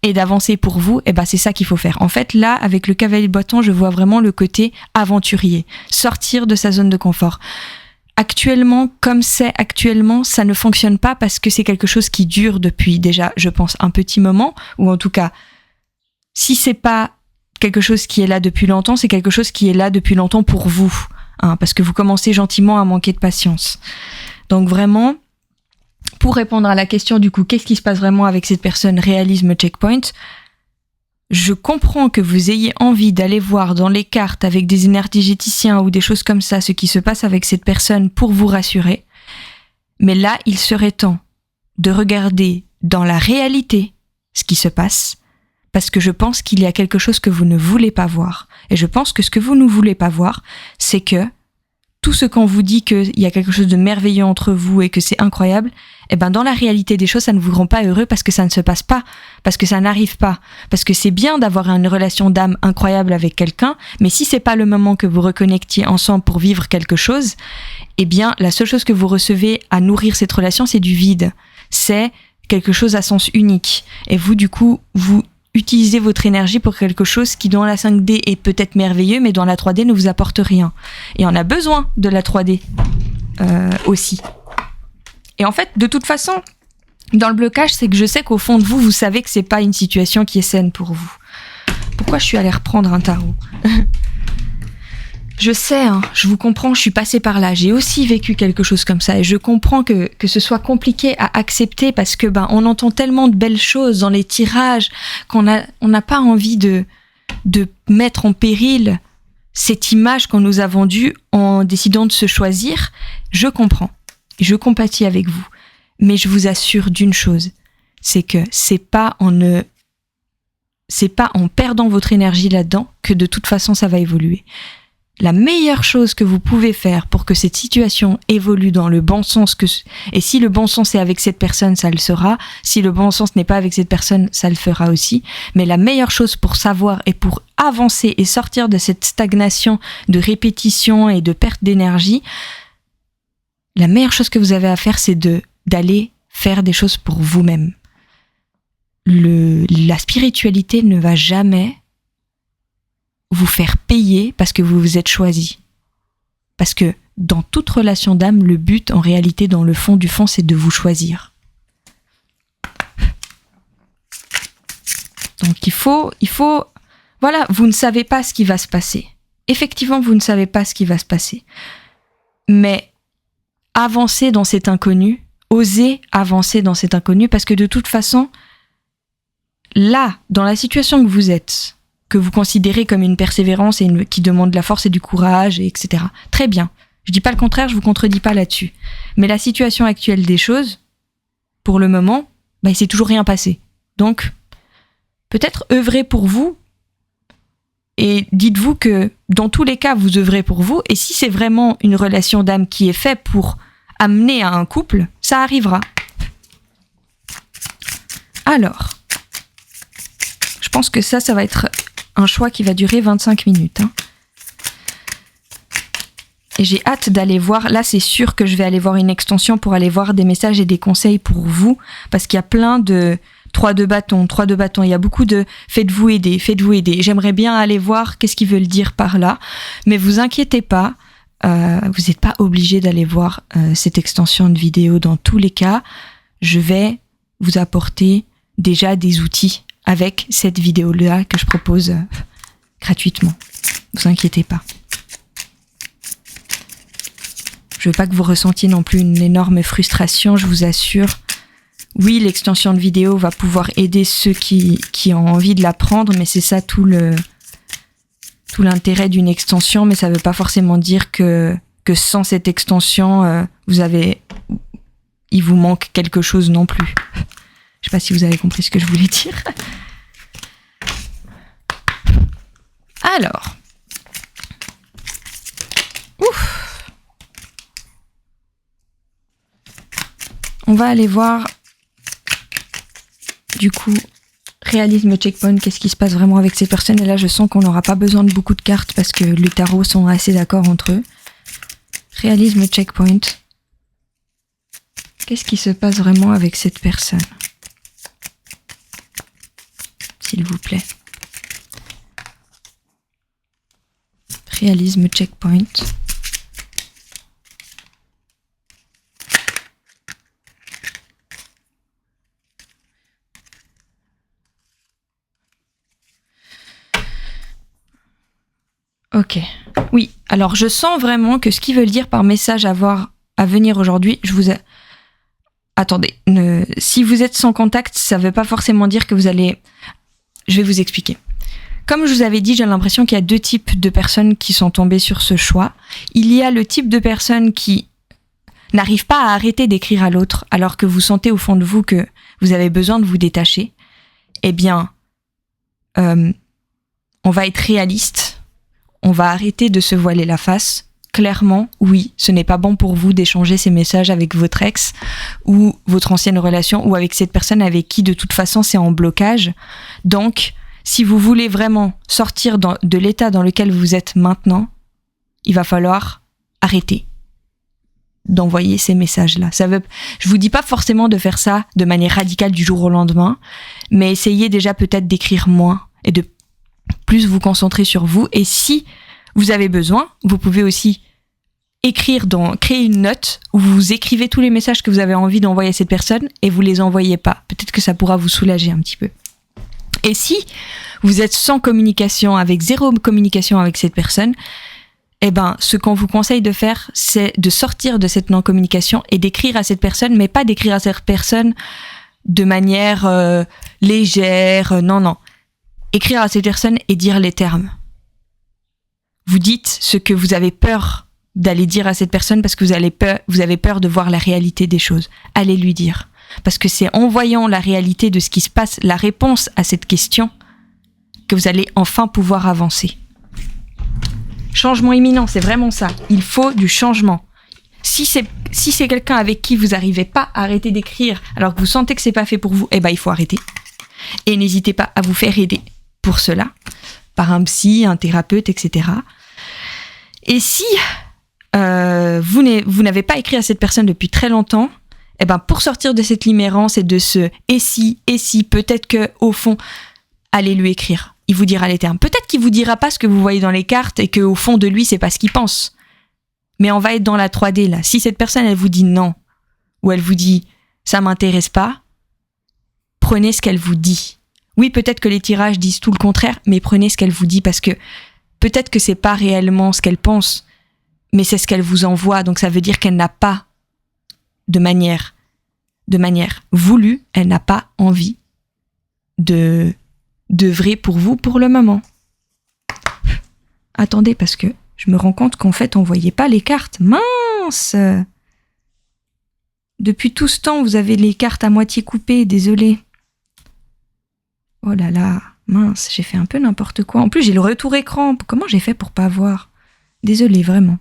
et d'avancer pour vous, et ben c'est ça qu'il faut faire. En fait, là, avec le cavalier de bâton, je vois vraiment le côté aventurier, sortir de sa zone de confort. Actuellement, comme c'est actuellement, ça ne fonctionne pas parce que c'est quelque chose qui dure depuis déjà, je pense, un petit moment, ou en tout cas, si c'est pas quelque chose qui est là depuis longtemps, c'est quelque chose qui est là depuis longtemps pour vous. Parce que vous commencez gentiment à manquer de patience. Donc vraiment, pour répondre à la question du coup, qu'est-ce qui se passe vraiment avec cette personne, réalisme checkpoint, je comprends que vous ayez envie d'aller voir dans les cartes avec des énergéticiens ou des choses comme ça ce qui se passe avec cette personne pour vous rassurer. Mais là, il serait temps de regarder dans la réalité ce qui se passe, parce que je pense qu'il y a quelque chose que vous ne voulez pas voir. Et je pense que ce que vous ne voulez pas voir, c'est que tout ce qu'on vous dit qu'il y a quelque chose de merveilleux entre vous et que c'est incroyable, eh ben dans la réalité des choses, ça ne vous rend pas heureux parce que ça ne se passe pas, parce que ça n'arrive pas, parce que c'est bien d'avoir une relation d'âme incroyable avec quelqu'un, mais si c'est pas le moment que vous reconnectiez ensemble pour vivre quelque chose, eh bien la seule chose que vous recevez à nourrir cette relation, c'est du vide. C'est quelque chose à sens unique. Et vous, du coup, vous utilisez votre énergie pour quelque chose qui dans la 5D est peut-être merveilleux, mais dans la 3D ne vous apporte rien. Et on a besoin de la 3D aussi. Et en fait, de toute façon, dans le blocage, c'est que je sais qu'au fond de vous, vous savez que c'est pas une situation qui est saine pour vous. Pourquoi je suis allée reprendre un tarot? Je sais, je vous comprends, je suis passée par là. J'ai aussi vécu quelque chose comme ça et je comprends que ce soit compliqué à accepter parce que on entend tellement de belles choses dans les tirages qu'on n'a pas envie de mettre en péril cette image qu'on nous a vendue en décidant de se choisir. Je comprends, je compatis avec vous, mais je vous assure d'une chose, c'est que c'est pas en perdant votre énergie là-dedans que de toute façon ça va évoluer. la meilleure chose que vous pouvez faire pour que cette situation évolue dans le bon sens, et si le bon sens est avec cette personne, ça le sera. Si le bon sens n'est pas avec cette personne, ça le fera aussi. Mais la meilleure chose pour savoir et pour avancer et sortir de cette stagnation de répétition et de perte d'énergie, la meilleure chose que vous avez à faire, c'est d'aller faire des choses pour vous-même. La spiritualité ne va jamais vous faire payer parce que vous vous êtes choisi. Parce que dans toute relation d'âme, le but, en réalité, dans le fond du fond, c'est de vous choisir. Donc il faut, voilà, vous ne savez pas ce qui va se passer. Effectivement, vous ne savez pas ce qui va se passer. Mais avancez dans cet inconnu, osez avancer dans cet inconnu, parce que de toute façon, là, dans la situation que vous êtes, que vous considérez comme une persévérance et qui demande de la force et du courage, etc. Très bien. Je dis pas le contraire, je vous contredis pas là-dessus. Mais la situation actuelle des choses, pour le moment, il s'est toujours rien passé. Donc, peut-être œuvrez pour vous, et dites-vous que dans tous les cas, vous œuvrez pour vous, et si c'est vraiment une relation d'âme qui est faite pour amener à un couple, ça arrivera. Alors, je pense que ça va être un choix qui va durer 25 minutes. Et j'ai hâte d'aller voir, là c'est sûr que je vais aller voir une extension pour aller voir des messages et des conseils pour vous, parce qu'il y a plein de 3 de bâton, il y a beaucoup de faites-vous aider. J'aimerais bien aller voir qu'est-ce qu'ils veulent dire par là, mais vous inquiétez pas, vous n'êtes pas obligé d'aller voir cette extension de vidéo. Dans tous les cas, je vais vous apporter déjà des outils avec cette vidéo-là que je propose gratuitement. Ne vous inquiétez pas. Je veux pas que vous ressentiez non plus une énorme frustration, je vous assure. Oui, l'extension de vidéo va pouvoir aider ceux qui ont envie de la prendre, mais c'est ça tout l'intérêt d'une extension, mais ça veut pas forcément dire que sans cette extension, il vous manque quelque chose non plus. Je sais pas si vous avez compris ce que je voulais dire. Alors. Ouf. On va aller voir, du coup, réalisme checkpoint, qu'est-ce qui se passe vraiment avec ces personnes. Et là, je sens qu'on n'aura pas besoin de beaucoup de cartes parce que les tarots sont assez d'accord entre eux. Réalisme checkpoint. Qu'est-ce qui se passe vraiment avec cette personne ? S'il vous plaît. Réalisme checkpoint. Ok. Oui. Alors, je sens vraiment que ce qu'ils veulent dire par message à venir aujourd'hui, Attendez. Si vous êtes sans contact, ça ne veut pas forcément dire que vous allez... Je vais vous expliquer. Comme je vous avais dit, j'ai l'impression qu'il y a 2 types de personnes qui sont tombées sur ce choix. Il y a le type de personnes qui n'arrivent pas à arrêter d'écrire à l'autre alors que vous sentez au fond de vous que vous avez besoin de vous détacher. Eh bien, on va être réaliste. On va arrêter de se voiler la face. Clairement, oui, ce n'est pas bon pour vous d'échanger ces messages avec votre ex ou votre ancienne relation ou avec cette personne avec qui de toute façon c'est en blocage. Donc, si vous voulez vraiment sortir de l'état dans lequel vous êtes maintenant, il va falloir arrêter d'envoyer ces messages-là. Je vous dis pas forcément de faire ça de manière radicale du jour au lendemain, mais essayez déjà peut-être d'écrire moins et de plus vous concentrer sur vous. Et si vous avez besoin, vous pouvez aussi créer une note où vous écrivez tous les messages que vous avez envie d'envoyer à cette personne et vous les envoyez pas. Peut-être que ça pourra vous soulager un petit peu. Et si vous êtes sans communication, avec 0 communication avec cette personne, eh ben, ce qu'on vous conseille de faire, c'est de sortir de cette non-communication et d'écrire à cette personne, mais pas d'écrire à cette personne de manière légère, non. Écrire à cette personne et dire les termes. Vous dites ce que vous avez peur d'aller dire à cette personne parce que vous avez peur de voir la réalité des choses. Allez lui dire. Parce que c'est en voyant la réalité de ce qui se passe, la réponse à cette question, que vous allez enfin pouvoir avancer. Changement imminent, c'est vraiment ça. Il faut du changement. Si c'est quelqu'un avec qui vous n'arrivez pas à arrêter d'écrire alors que vous sentez que c'est pas fait pour vous, il faut arrêter. Et n'hésitez pas à vous faire aider pour cela, par un psy, un thérapeute, etc. Et si vous n'avez pas écrit à cette personne depuis très longtemps, pour sortir de cette limérance et de ce « et si », peut-être que au fond, allez lui écrire. Il vous dira les termes. Peut-être qu'il vous dira pas ce que vous voyez dans les cartes et qu'au fond de lui, c'est pas ce qu'il pense. Mais on va être dans la 3D là. Si cette personne, elle vous dit non, ou elle vous dit « ça m'intéresse pas », prenez ce qu'elle vous dit. Oui, peut-être que les tirages disent tout le contraire, mais prenez ce qu'elle vous dit parce que peut-être que c'est pas réellement ce qu'elle pense, mais c'est ce qu'elle vous envoie. Donc ça veut dire qu'elle n'a pas de manière voulue, elle n'a pas envie d'œuvrer pour vous pour le moment. Attendez, parce que je me rends compte qu'en fait, on voyait pas les cartes. Mince! Depuis tout ce temps, vous avez les cartes à moitié coupées, désolé. Oh là là, mince, j'ai fait un peu n'importe quoi. En plus, j'ai le retour écran. Comment j'ai fait pour pas voir? Désolé, vraiment.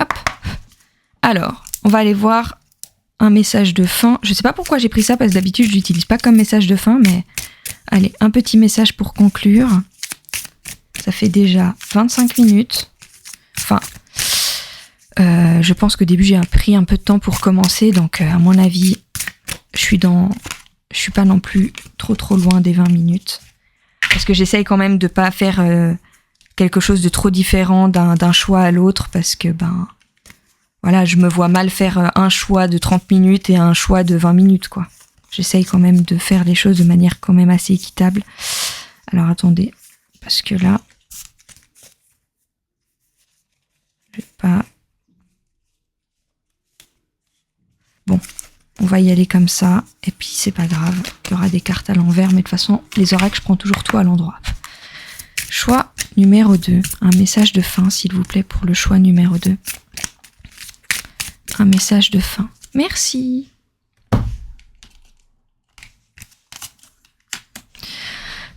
Hop. Alors, on va aller voir un message de fin. Je sais pas pourquoi j'ai pris ça, parce que d'habitude, je l'utilise pas comme message de fin, mais allez, un petit message pour conclure. Ça fait déjà 25 minutes. Enfin, je pense qu'au début, j'ai pris un peu de temps pour commencer. Donc, à mon avis, je suis pas non plus trop loin des 20 minutes. Parce que j'essaye quand même de pas faire quelque chose de trop différent d'un choix à l'autre. Parce que, voilà, je me vois mal faire un choix de 30 minutes et un choix de 20 minutes, quoi. J'essaye quand même de faire les choses de manière quand même assez équitable. Alors, attendez. Parce que là, je vais pas... Bon, on va y aller comme ça. Et puis, c'est pas grave. Il y aura des cartes à l'envers. Mais de toute façon, les oracles, je prends toujours tout à l'endroit. Choix numéro 2. Un message de fin, s'il vous plaît, pour le choix numéro 2. Un message de fin. Merci.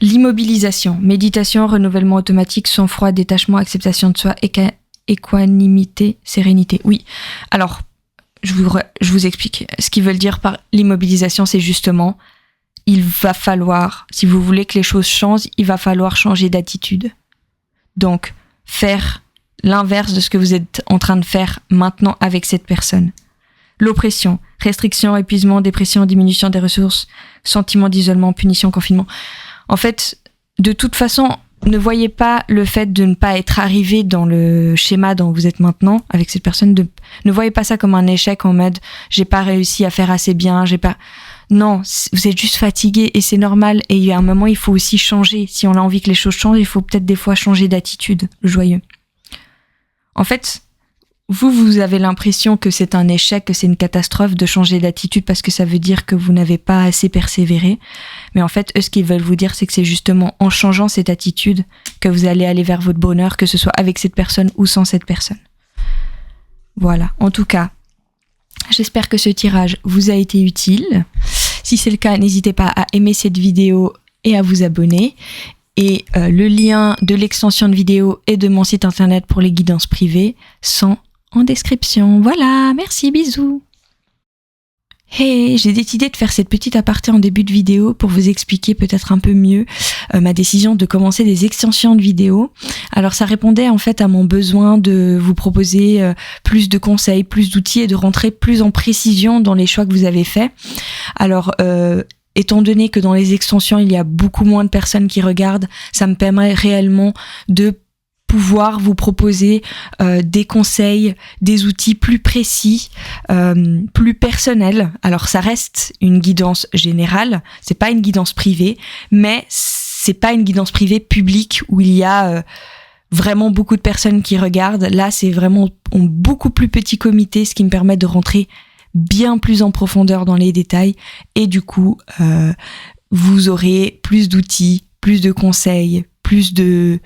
L'immobilisation, méditation, renouvellement automatique, sang-froid, détachement, acceptation de soi, équanimité, sérénité. Oui, alors, je vous explique. Ce qu'ils veulent dire par l'immobilisation, c'est justement, il va falloir, si vous voulez que les choses changent, il va falloir changer d'attitude. Donc, faire l'inverse de ce que vous êtes en train de faire maintenant avec cette personne. L'oppression, restriction, épuisement, dépression, diminution des ressources, sentiment d'isolement, punition, confinement. En fait, de toute façon, ne voyez pas le fait de ne pas être arrivé dans le schéma dont vous êtes maintenant avec cette personne. Ne voyez pas ça comme un échec en mode « j'ai pas réussi à faire assez bien, j'ai pas... » Non, vous êtes juste fatigué et c'est normal. Et il y a un moment, il faut aussi changer. Si on a envie que les choses changent, il faut peut-être des fois changer d'attitude, le joyeux. En fait, vous avez l'impression que c'est un échec, que c'est une catastrophe de changer d'attitude parce que ça veut dire que vous n'avez pas assez persévéré. Mais en fait, eux, ce qu'ils veulent vous dire, c'est que c'est justement en changeant cette attitude que vous allez aller vers votre bonheur, que ce soit avec cette personne ou sans cette personne. Voilà. En tout cas, j'espère que ce tirage vous a été utile. Si c'est le cas, n'hésitez pas à aimer cette vidéo et à vous abonner. Et le lien de l'extension de vidéo et de mon site internet pour les guidances privées sont en description. Voilà, merci, bisous. Hey, j'ai décidé de faire cette petite aparté en début de vidéo pour vous expliquer peut-être un peu mieux ma décision de commencer des extensions de vidéos. Alors ça répondait en fait à mon besoin de vous proposer plus de conseils, plus d'outils et de rentrer plus en précision dans les choix que vous avez faits. Alors étant donné que dans les extensions il y a beaucoup moins de personnes qui regardent, ça me permet réellement de pouvoir vous proposer des conseils, des outils plus précis, plus personnels. Alors ça reste une guidance générale, c'est pas une guidance privée, mais c'est pas une guidance privée publique où il y a vraiment beaucoup de personnes qui regardent. Là, c'est vraiment en beaucoup plus petit comité, ce qui me permet de rentrer bien plus en profondeur dans les détails et du coup, vous aurez plus d'outils, plus de conseils, plus de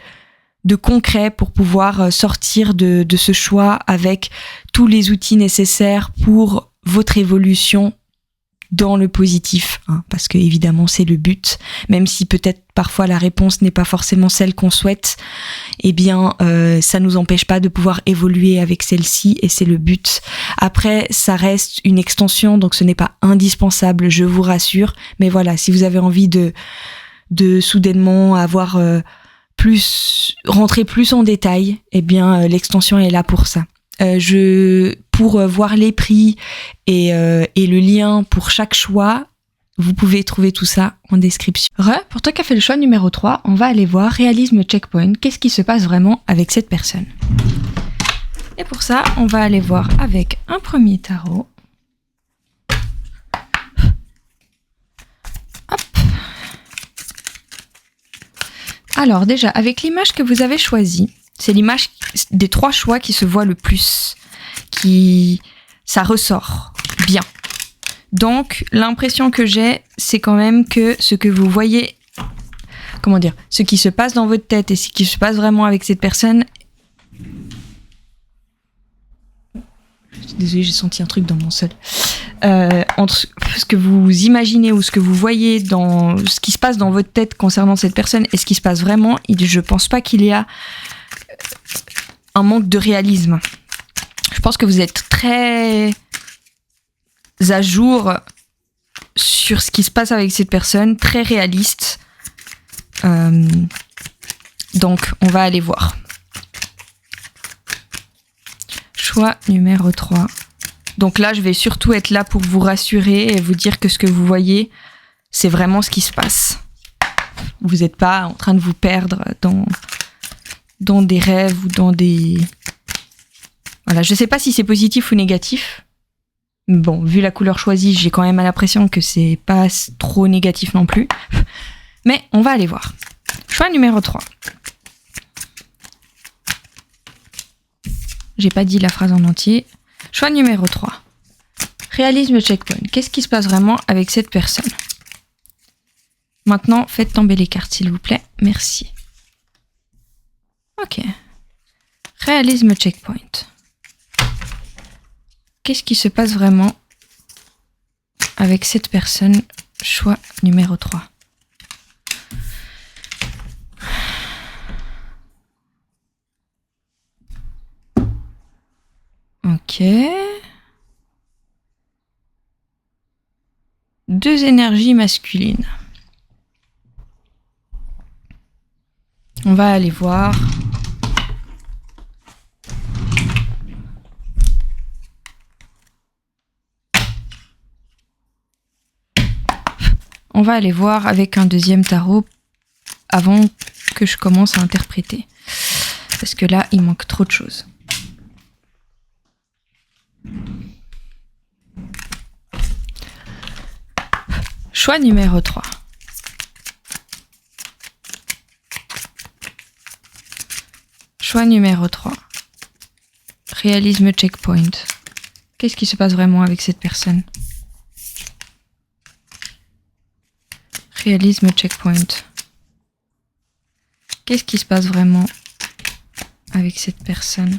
concret pour pouvoir sortir de ce choix avec tous les outils nécessaires pour votre évolution dans le positif, hein, parce que évidemment c'est le but, même si peut-être parfois la réponse n'est pas forcément celle qu'on souhaite, eh bien ça nous empêche pas de pouvoir évoluer avec celle-ci et c'est le but. Après ça reste une extension, donc ce n'est pas indispensable, je vous rassure, mais voilà, si vous avez envie de soudainement avoir rentrer plus en détail, eh bien l'extension est là pour ça. Pour voir les prix et le lien pour chaque choix, vous pouvez trouver tout ça en description. Pour toi qui as fait le choix numéro 3, on va aller voir réalisme checkpoint. Qu'est-ce qui se passe vraiment avec cette personne? Et pour ça, on va aller voir avec un premier tarot. Hop. Alors déjà, avec l'image que vous avez choisie, c'est l'image des 3 choix qui se voit le plus, ça ressort bien. Donc, l'impression que j'ai, c'est quand même que ce que vous voyez, ce qui se passe dans votre tête et ce qui se passe vraiment avec cette personne. Désolée, j'ai senti un truc dans mon sol. Entre ce que vous imaginez ou ce que vous voyez dans ce qui se passe dans votre tête concernant cette personne et ce qui se passe vraiment, je pense pas qu'il y a un manque de réalisme. Je pense que vous êtes très à jour sur ce qui se passe avec cette personne, très réaliste. Donc, on va aller voir. Choix numéro 3. Donc là, je vais surtout être là pour vous rassurer et vous dire que ce que vous voyez, c'est vraiment ce qui se passe. Vous n'êtes pas en train de vous perdre dans des rêves ou dans des... Voilà, je sais pas si c'est positif ou négatif. Bon, vu la couleur choisie, j'ai quand même l'impression que c'est pas trop négatif non plus. Mais on va aller voir. Choix numéro 3. J'ai pas dit la phrase en entier. Choix numéro 3. Réalisme checkpoint. Qu'est-ce qui se passe vraiment avec cette personne? Maintenant, faites tomber les cartes, s'il vous plaît. Merci. Ok. Réalisme checkpoint. Qu'est-ce qui se passe vraiment avec cette personne? Choix numéro 3. Ok. 2 énergies masculines. On va aller voir. On va aller voir avec un deuxième tarot avant que je commence à interpréter. Parce que là, il manque trop de choses. Choix numéro 3. Choix numéro 3. Réalisme checkpoint. Qu'est-ce qui se passe vraiment avec cette personne? Réalisme checkpoint. Qu'est-ce qui se passe vraiment avec cette personne?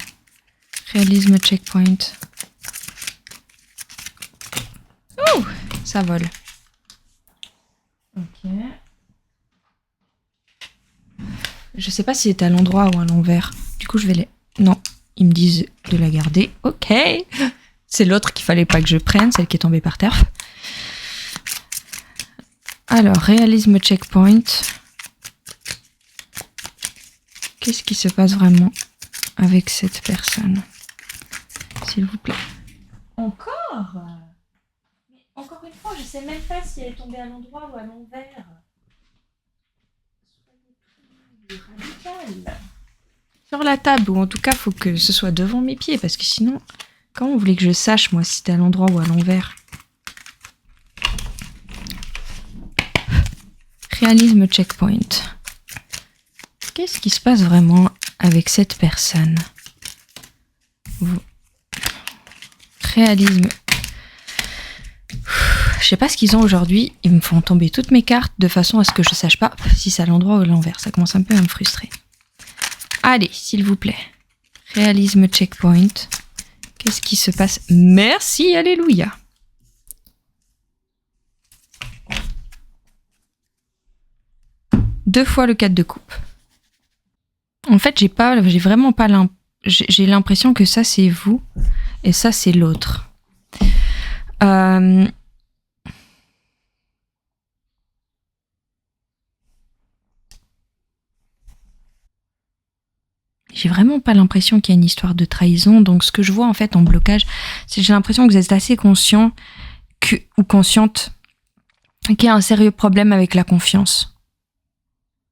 Réalisme checkpoint. Oh, ça vole. Ok. Je sais pas si c'est à l'endroit ou à l'envers. Du coup, je vais les... Non, ils me disent de la garder. Ok. C'est l'autre qu'il fallait pas que je prenne, celle qui est tombée par terre. Alors, réalisme checkpoint. Qu'est-ce qui se passe vraiment avec cette personne? S'il vous plaît. Encore? Mais encore une fois, je sais même pas si elle est tombée à l'endroit ou à l'envers. Radical. Sur la table, ou en tout cas, faut que ce soit devant mes pieds, parce que sinon, comment vous voulez que je sache, moi, si c'était à l'endroit ou à l'envers? Réalisme checkpoint. Qu'est-ce qui se passe vraiment avec cette personne? Réalisme. Je sais pas ce qu'ils ont aujourd'hui. Ils me font tomber toutes mes cartes de façon à ce que je sache pas si c'est à l'endroit ou à l'envers. Ça commence un peu à me frustrer. Allez, s'il vous plaît. Réalisme checkpoint. Qu'est-ce qui se passe? Merci, alléluia. 2 fois le 4 de coupe. En fait, j'ai vraiment pas j'ai l'impression que ça c'est vous et ça c'est l'autre. J'ai vraiment pas l'impression qu'il y a une histoire de trahison. Donc ce que je vois en fait en blocage, c'est que j'ai l'impression que vous êtes assez conscient ou consciente qu'il y a un sérieux problème avec la confiance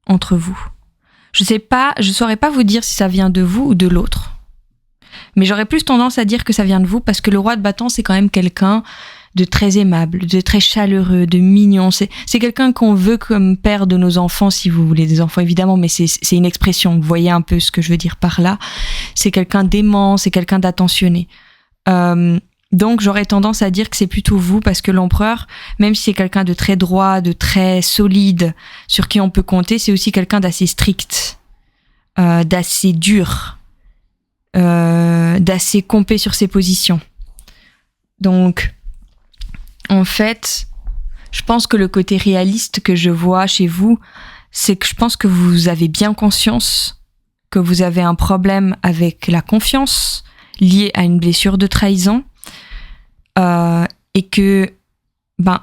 entre vous. Je saurais pas vous dire si ça vient de vous ou de l'autre. Mais j'aurais plus tendance à dire que ça vient de vous parce que le roi de bâton, c'est quand même quelqu'un de très aimable, de très chaleureux, de mignon. C'est quelqu'un qu'on veut comme père de nos enfants, si vous voulez des enfants évidemment, mais c'est une expression. Vous voyez un peu ce que je veux dire par là. C'est quelqu'un d'aimant, c'est quelqu'un d'attentionné. Donc j'aurais tendance à dire que c'est plutôt vous parce que l'empereur, même si c'est quelqu'un de très droit, de très solide, sur qui on peut compter, c'est aussi quelqu'un d'assez strict, d'assez dur, d'assez compé sur ses positions. Donc en fait, je pense que le côté réaliste que je vois chez vous, c'est que je pense que vous avez bien conscience que vous avez un problème avec la confiance liée à une blessure de trahison et que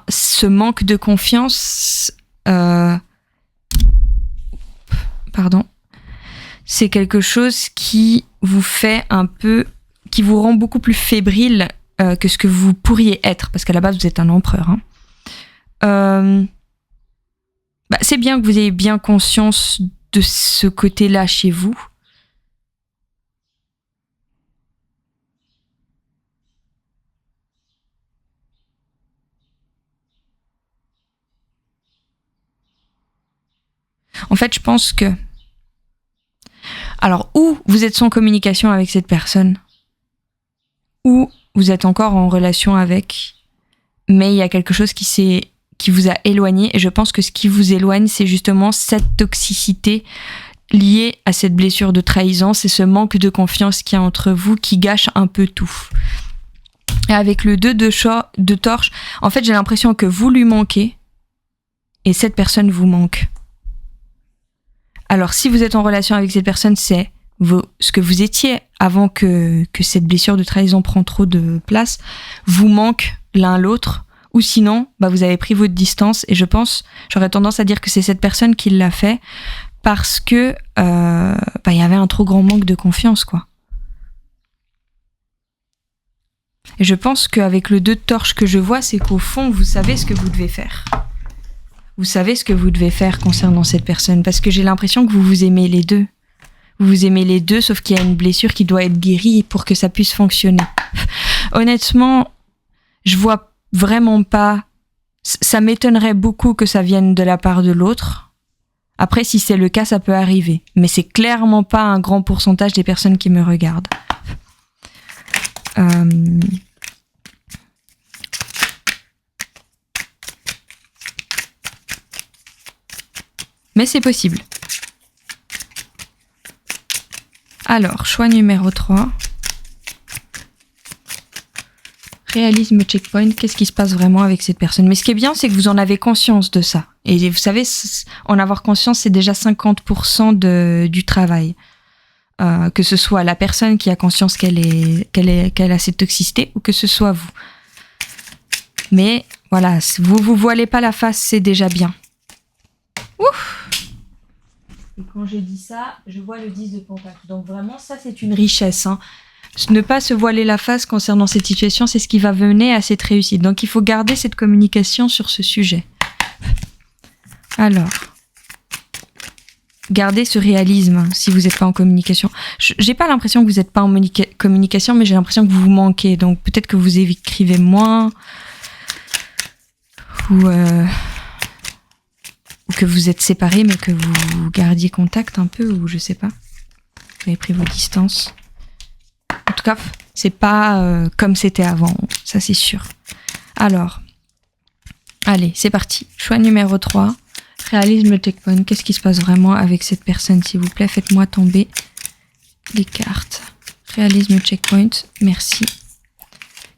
ce manque de confiance c'est quelque chose qui vous fait qui vous rend beaucoup plus fébrile que ce que vous pourriez être, parce qu'à la base vous êtes un empereur. C'est bien que vous ayez bien conscience de ce côté-là chez vous. En fait, je pense que... Alors, ou vous êtes sans communication avec cette personne, ou vous êtes encore en relation avec, mais il y a quelque chose qui vous a éloigné, et je pense que ce qui vous éloigne, c'est justement cette toxicité liée à cette blessure de trahison, c'est ce manque de confiance qu'il y a entre vous qui gâche un peu tout. Et avec le 2 de torche, en fait, j'ai l'impression que vous lui manquez, et cette personne vous manque. Alors, si vous êtes en relation avec cette personne, c'est ce que vous étiez avant que cette blessure de trahison prend trop de place, vous manque l'un l'autre, ou sinon, vous avez pris votre distance, et j'aurais tendance à dire que c'est cette personne qui l'a fait, parce que il y avait un trop grand manque de confiance, quoi. Et je pense qu'avec le 2 de torche que je vois, c'est qu'au fond, vous savez ce que vous devez faire. Vous savez ce que vous devez faire concernant cette personne, parce que j'ai l'impression que vous aimez les deux. Vous aimez les deux, sauf qu'il y a une blessure qui doit être guérie pour que ça puisse fonctionner. Honnêtement, je vois vraiment pas... Ça m'étonnerait beaucoup que ça vienne de la part de l'autre. Après, si c'est le cas, ça peut arriver. Mais c'est clairement pas un grand pourcentage des personnes qui me regardent. Mais c'est possible. Alors, choix numéro 3. Réalisme checkpoint, qu'est-ce qui se passe vraiment avec cette personne? Mais ce qui est bien, c'est que vous en avez conscience de ça. Et vous savez, en avoir conscience, c'est déjà 50% du travail. Que ce soit la personne qui a conscience qu'elle a cette toxicité, ou que ce soit vous. Mais voilà, vous voilez pas la face, c'est déjà bien. Ouf! Et quand je dis ça, je vois le 10 de pentacle. Donc vraiment, ça, c'est une richesse. Ne pas se voiler la face concernant cette situation, c'est ce qui va mener à cette réussite. Donc il faut garder cette communication sur ce sujet. Alors, gardez ce réalisme si vous n'êtes pas en communication. J'ai pas l'impression que vous n'êtes pas en communication, mais j'ai l'impression que vous vous manquez. Donc peut-être que vous écrivez moins, ou que vous êtes séparés, mais que vous gardiez contact un peu, ou je sais pas. Vous avez pris vos distances. En tout cas, c'est pas comme c'était avant, ça c'est sûr. Alors, allez, c'est parti. Choix numéro 3. Réalisme checkpoint. Qu'est-ce qui se passe vraiment avec cette personne, s'il vous plaît? Faites-moi tomber les cartes. Réalisme checkpoint. Merci.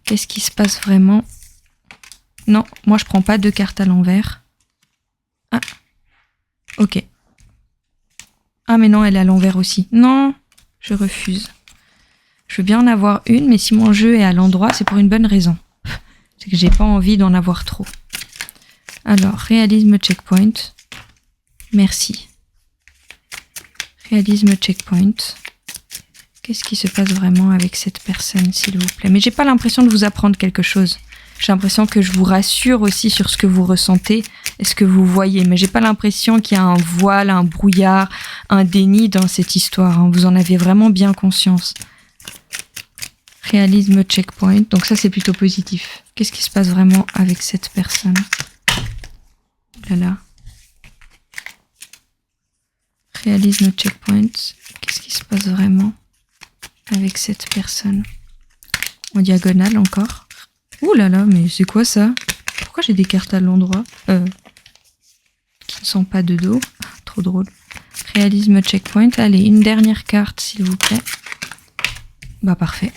Qu'est-ce qui se passe vraiment? Non, moi je prends pas 2 cartes à l'envers. Ah, ok. Ah mais non, elle est à l'envers aussi. Non, je refuse. Je veux bien en avoir une, mais si mon jeu est à l'endroit, c'est pour une bonne raison. C'est que j'ai pas envie d'en avoir trop. Alors, réalisme checkpoint. Merci. Réalisme checkpoint. Qu'est-ce qui se passe vraiment avec cette personne, s'il vous plaît? Mais j'ai pas l'impression de vous apprendre quelque chose. J'ai l'impression que je vous rassure aussi sur ce que vous ressentez et ce que vous voyez. Mais j'ai pas l'impression qu'il y a un voile, un brouillard, un déni dans cette histoire. Hein. Vous en avez vraiment bien conscience. Réalisme checkpoint. Donc ça, c'est plutôt positif. Qu'est-ce qui se passe vraiment avec cette personne? Là. Réalisme checkpoint. Qu'est-ce qui se passe vraiment avec cette personne? En diagonale encore. Ouh là là, mais c'est quoi ça? Pourquoi j'ai des cartes à l'endroit qui ne sont pas de dos? Trop drôle. Réalisme checkpoint. Allez, une dernière carte, s'il vous plaît. Bah parfait.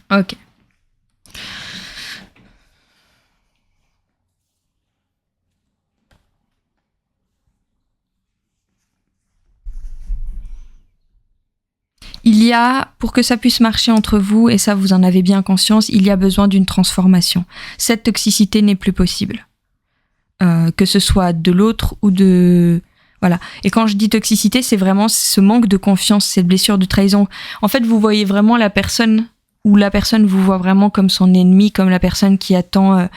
Ok. Il y a, pour que ça puisse marcher entre vous, et ça vous en avez bien conscience, il y a besoin d'une transformation. Cette toxicité n'est plus possible. Que ce soit de l'autre ou de... Voilà. Et quand je dis toxicité, c'est vraiment ce manque de confiance, cette blessure de trahison. En fait, vous voyez vraiment la personne, ou la personne vous voit vraiment comme son ennemi, comme la personne qui attend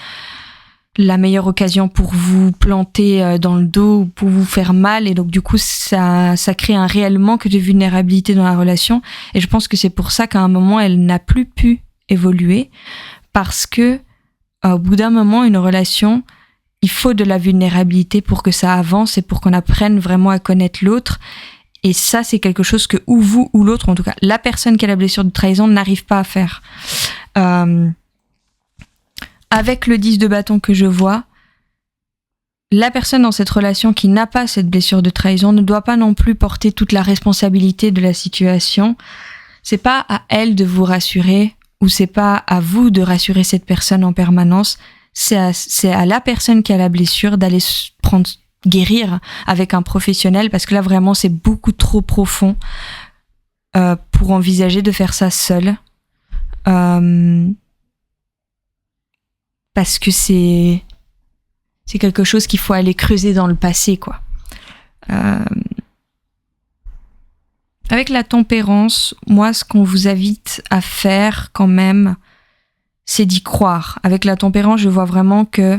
la meilleure occasion pour vous planter dans le dos, pour vous faire mal. Et donc, du coup, ça crée un réel manque de vulnérabilité dans la relation. Et je pense que c'est pour ça qu'à un moment, elle n'a plus pu évoluer. Parce que, au bout d'un moment, une relation, il faut de la vulnérabilité pour que ça avance et pour qu'on apprenne vraiment à connaître l'autre. Et ça, c'est quelque chose que ou vous ou l'autre, en tout cas, la personne qui a la blessure de trahison n'arrive pas à faire. Avec le 10 de bâton que je vois, la personne dans cette relation qui n'a pas cette blessure de trahison ne doit pas non plus porter toute la responsabilité de la situation. C'est pas à elle de vous rassurer ou c'est pas à vous de rassurer cette personne en permanence. C'est à la personne qui a la blessure d'aller guérir avec un professionnel parce que là vraiment c'est beaucoup trop profond pour envisager de faire ça seul. Parce que c'est quelque chose qu'il faut aller creuser dans le passé, quoi. Avec la tempérance, moi, ce qu'on vous invite à faire quand même, c'est d'y croire. Avec la tempérance, je vois vraiment que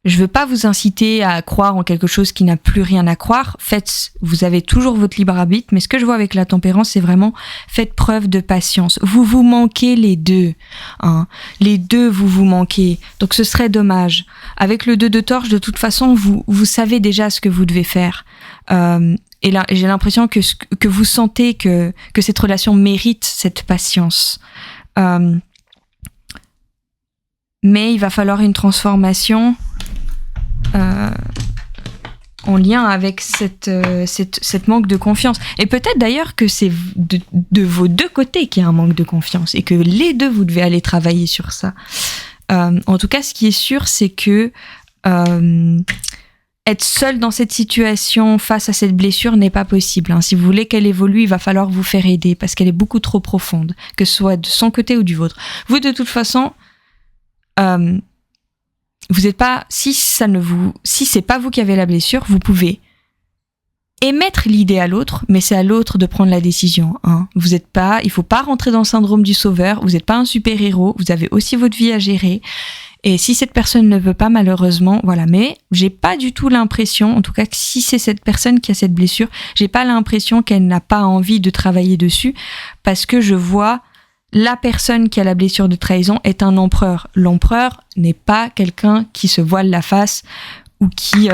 je veux pas vous inciter à croire en quelque chose qui n'a plus rien à croire. Faites, vous avez toujours votre libre arbitre, mais ce que je vois avec la tempérance, c'est vraiment faites preuve de patience. Vous manquez les deux, hein. Les deux, vous manquez. Donc ce serait dommage. Avec le 2 de torche, de toute façon, vous savez déjà ce que vous devez faire. Et là, j'ai l'impression que vous sentez que cette relation mérite cette patience. Mais il va falloir une transformation en lien avec cette manque de confiance. Et peut-être d'ailleurs que c'est de vos deux côtés qu'il y a un manque de confiance et que les deux, vous devez aller travailler sur ça. En tout cas, ce qui est sûr, c'est que être seul dans cette situation face à cette blessure n'est pas possible. Hein. Si vous voulez qu'elle évolue, il va falloir vous faire aider parce qu'elle est beaucoup trop profonde, que ce soit de son côté ou du vôtre. Vous, de toute façon... vous êtes pas, si c'est pas vous qui avez la blessure, vous pouvez émettre l'idée à l'autre, mais c'est à l'autre de prendre la décision, hein. Vous êtes pas, il faut pas rentrer dans le syndrome du sauveur, vous êtes pas un super-héros, vous avez aussi votre vie à gérer. Et si cette personne ne veut pas, malheureusement, voilà. Mais j'ai pas du tout l'impression, en tout cas, que si c'est cette personne qui a cette blessure, j'ai pas l'impression qu'elle n'a pas envie de travailler dessus, parce que je vois la personne qui a la blessure de trahison est un empereur. L'empereur n'est pas quelqu'un qui se voile la face ou qui...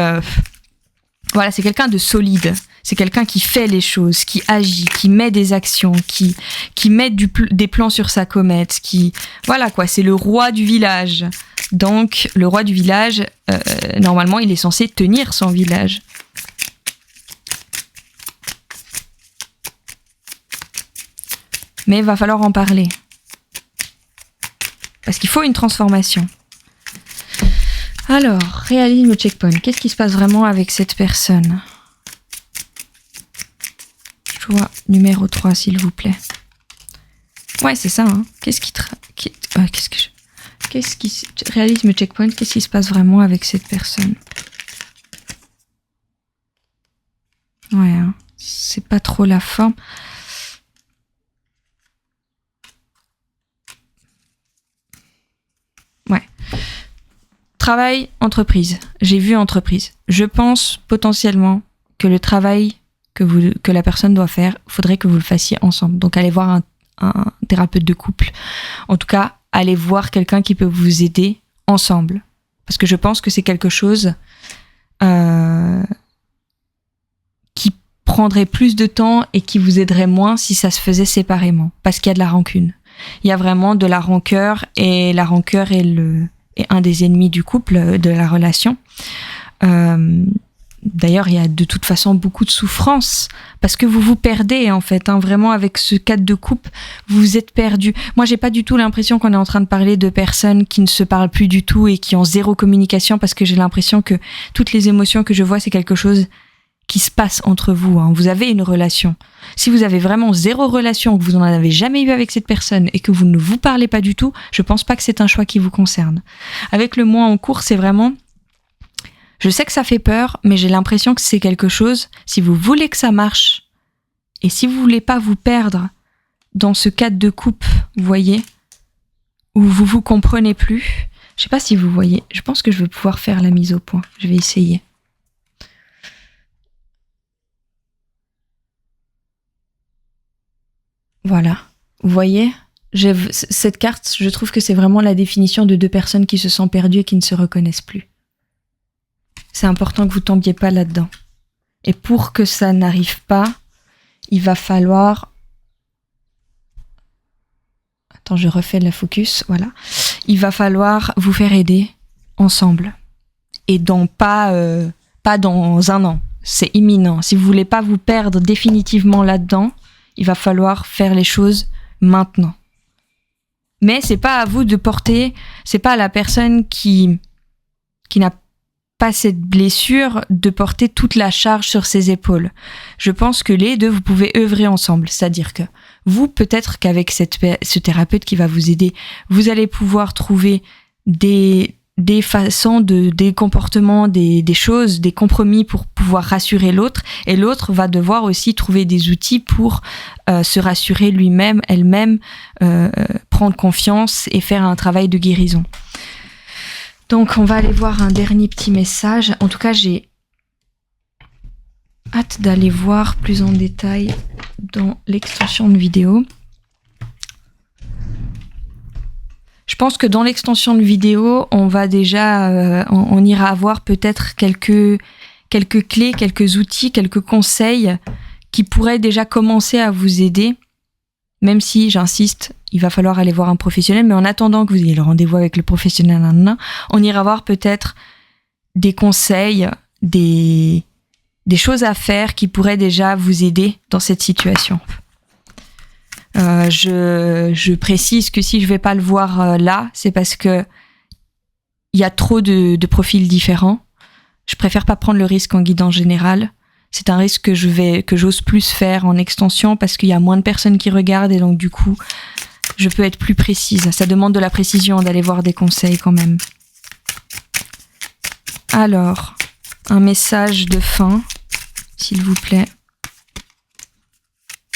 Voilà, c'est quelqu'un de solide. C'est quelqu'un qui fait les choses, qui agit, qui met des actions, qui met des plans sur sa comète, qui... Voilà quoi, c'est le roi du village. Donc, le roi du village, normalement, il est censé tenir son village. Mais il va falloir en parler. Parce qu'il faut une transformation. Alors, réalisme checkpoint. Qu'est-ce qui se passe vraiment avec cette personne? Choix numéro 3, s'il vous plaît. Ouais, c'est ça. Hein. Réalisme checkpoint, qu'est-ce qui se passe vraiment avec cette personne? Ouais, hein. C'est pas trop la forme. Ouais. Travail, entreprise. J'ai vu entreprise. Je pense potentiellement que le travail que la personne doit faire, faudrait que vous le fassiez ensemble. Donc, allez voir un thérapeute de couple. En tout cas, allez voir quelqu'un qui peut vous aider ensemble. Parce que je pense que c'est quelque chose qui prendrait plus de temps et qui vous aiderait moins si ça se faisait séparément. Parce qu'il y a de la rancune. Il y a vraiment de la rancœur et la rancœur est un des ennemis du couple, de la relation. D'ailleurs, il y a de toute façon beaucoup de souffrance parce que vous vous perdez en fait, hein, vraiment avec ce cadre de couple, vous vous êtes perdu. Moi, j'ai pas du tout l'impression qu'on est en train de parler de personnes qui ne se parlent plus du tout et qui ont zéro communication parce que j'ai l'impression que toutes les émotions que je vois, c'est quelque chose qui se passe entre vous. Hein. Vous avez une relation. Si vous avez vraiment zéro relation, que vous n'en avez jamais eu avec cette personne et que vous ne vous parlez pas du tout, je pense pas que c'est un choix qui vous concerne. Avec le mois en cours, c'est vraiment... Je sais que ça fait peur, mais j'ai l'impression que c'est quelque chose, si vous voulez que ça marche, et si vous voulez pas vous perdre dans ce cadre de couple, vous voyez, où vous vous comprenez plus, je sais pas si vous voyez, je pense que je vais pouvoir faire la mise au point, je vais essayer. Voilà, vous voyez, cette carte, je trouve que c'est vraiment la définition de deux personnes qui se sentent perdues et qui ne se reconnaissent plus. C'est important que vous tombiez pas là-dedans. Et pour que ça n'arrive pas, il va falloir... Attends, je refais la focus, voilà. Il va falloir vous faire aider ensemble. Et pas dans un an. C'est imminent. Si vous voulez pas vous perdre définitivement là-dedans, il va falloir faire les choses maintenant. Mais c'est pas à vous de porter, c'est pas à la personne qui n'a pas cette blessure de porter toute la charge sur ses épaules. Je pense que les deux, vous pouvez œuvrer ensemble. C'est-à-dire que vous, peut-être qu'avec ce thérapeute qui va vous aider, vous allez pouvoir trouver des façons, des comportements, des choses, des compromis pour pouvoir rassurer l'autre. Et l'autre va devoir aussi trouver des outils pour se rassurer lui-même, elle-même, prendre confiance et faire un travail de guérison. Donc, on va aller voir un dernier petit message. En tout cas, j'ai hâte d'aller voir plus en détail dans l'extension de vidéo. Je pense que dans l'extension de vidéo, on va déjà, on ira avoir peut-être quelques clés, quelques outils, quelques conseils qui pourraient déjà commencer à vous aider. Même si, j'insiste, il va falloir aller voir un professionnel, mais en attendant que vous ayez le rendez-vous avec le professionnel, on ira voir peut-être des conseils, des choses à faire qui pourraient déjà vous aider dans cette situation. Je précise que si je vais pas le voir là, c'est parce que il y a trop de profils différents. Je préfère pas prendre le risque en guidance générale. C'est un risque que j'ose plus faire en extension parce qu'il y a moins de personnes qui regardent et donc du coup, je peux être plus précise. Ça demande de la précision d'aller voir des conseils quand même. Alors, un message de fin, s'il vous plaît.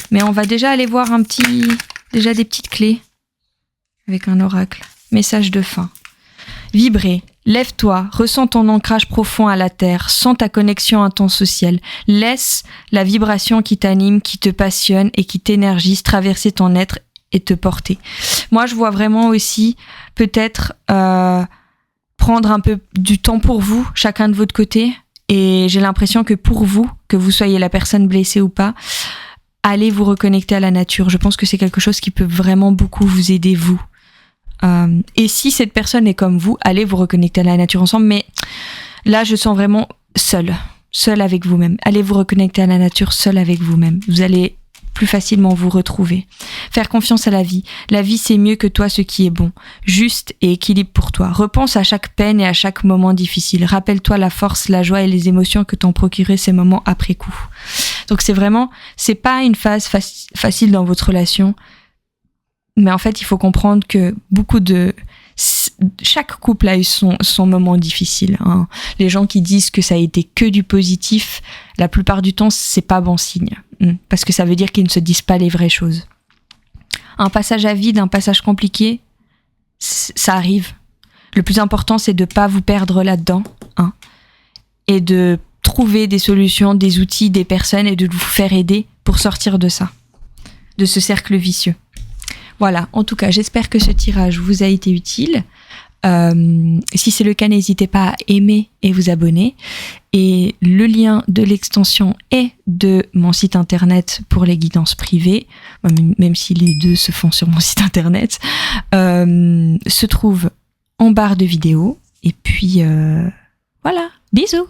Mais on va déjà aller voir déjà des petites clés avec un oracle. Message de fin. Vibrer. Lève-toi, ressens ton ancrage profond à la terre, sens ta connexion intense au ciel. Laisse la vibration qui t'anime, qui te passionne et qui t'énergise traverser ton être et te porter. Moi, je vois vraiment aussi peut-être prendre un peu du temps pour vous, chacun de votre côté. Et j'ai l'impression que pour vous, que vous soyez la personne blessée ou pas, allez vous reconnecter à la nature. Je pense que c'est quelque chose qui peut vraiment beaucoup vous aider, vous. Et si cette personne est comme vous, allez vous reconnecter à la nature ensemble. Mais là, je sens vraiment seul avec vous-même. Allez vous reconnecter à la nature seul avec vous-même. Vous allez plus facilement vous retrouver. Faire confiance à la vie. La vie, c'est mieux que toi ce qui est bon, juste et équilibre pour toi. Repense à chaque peine et à chaque moment difficile. Rappelle-toi la force, la joie et les émotions que t'ont procuré ces moments après coup. Donc c'est pas une phase facile dans votre relation, mais en fait, il faut comprendre que chaque couple a eu son moment difficile. Hein. Les gens qui disent que ça a été que du positif, la plupart du temps, c'est pas bon signe. Parce que ça veut dire qu'ils ne se disent pas les vraies choses. Un passage à vide, un passage compliqué, ça arrive. Le plus important, c'est de pas vous perdre là-dedans. Hein, et de trouver des solutions, des outils, des personnes et de vous faire aider pour sortir de ça. De ce cercle vicieux. Voilà, en tout cas, j'espère que ce tirage vous a été utile. Si c'est le cas, n'hésitez pas à aimer et vous abonner. Et le lien de l'extension et de mon site internet pour les guidances privées, même si les deux se font sur mon site internet, se trouve en barre de vidéo. Et puis, voilà, bisous!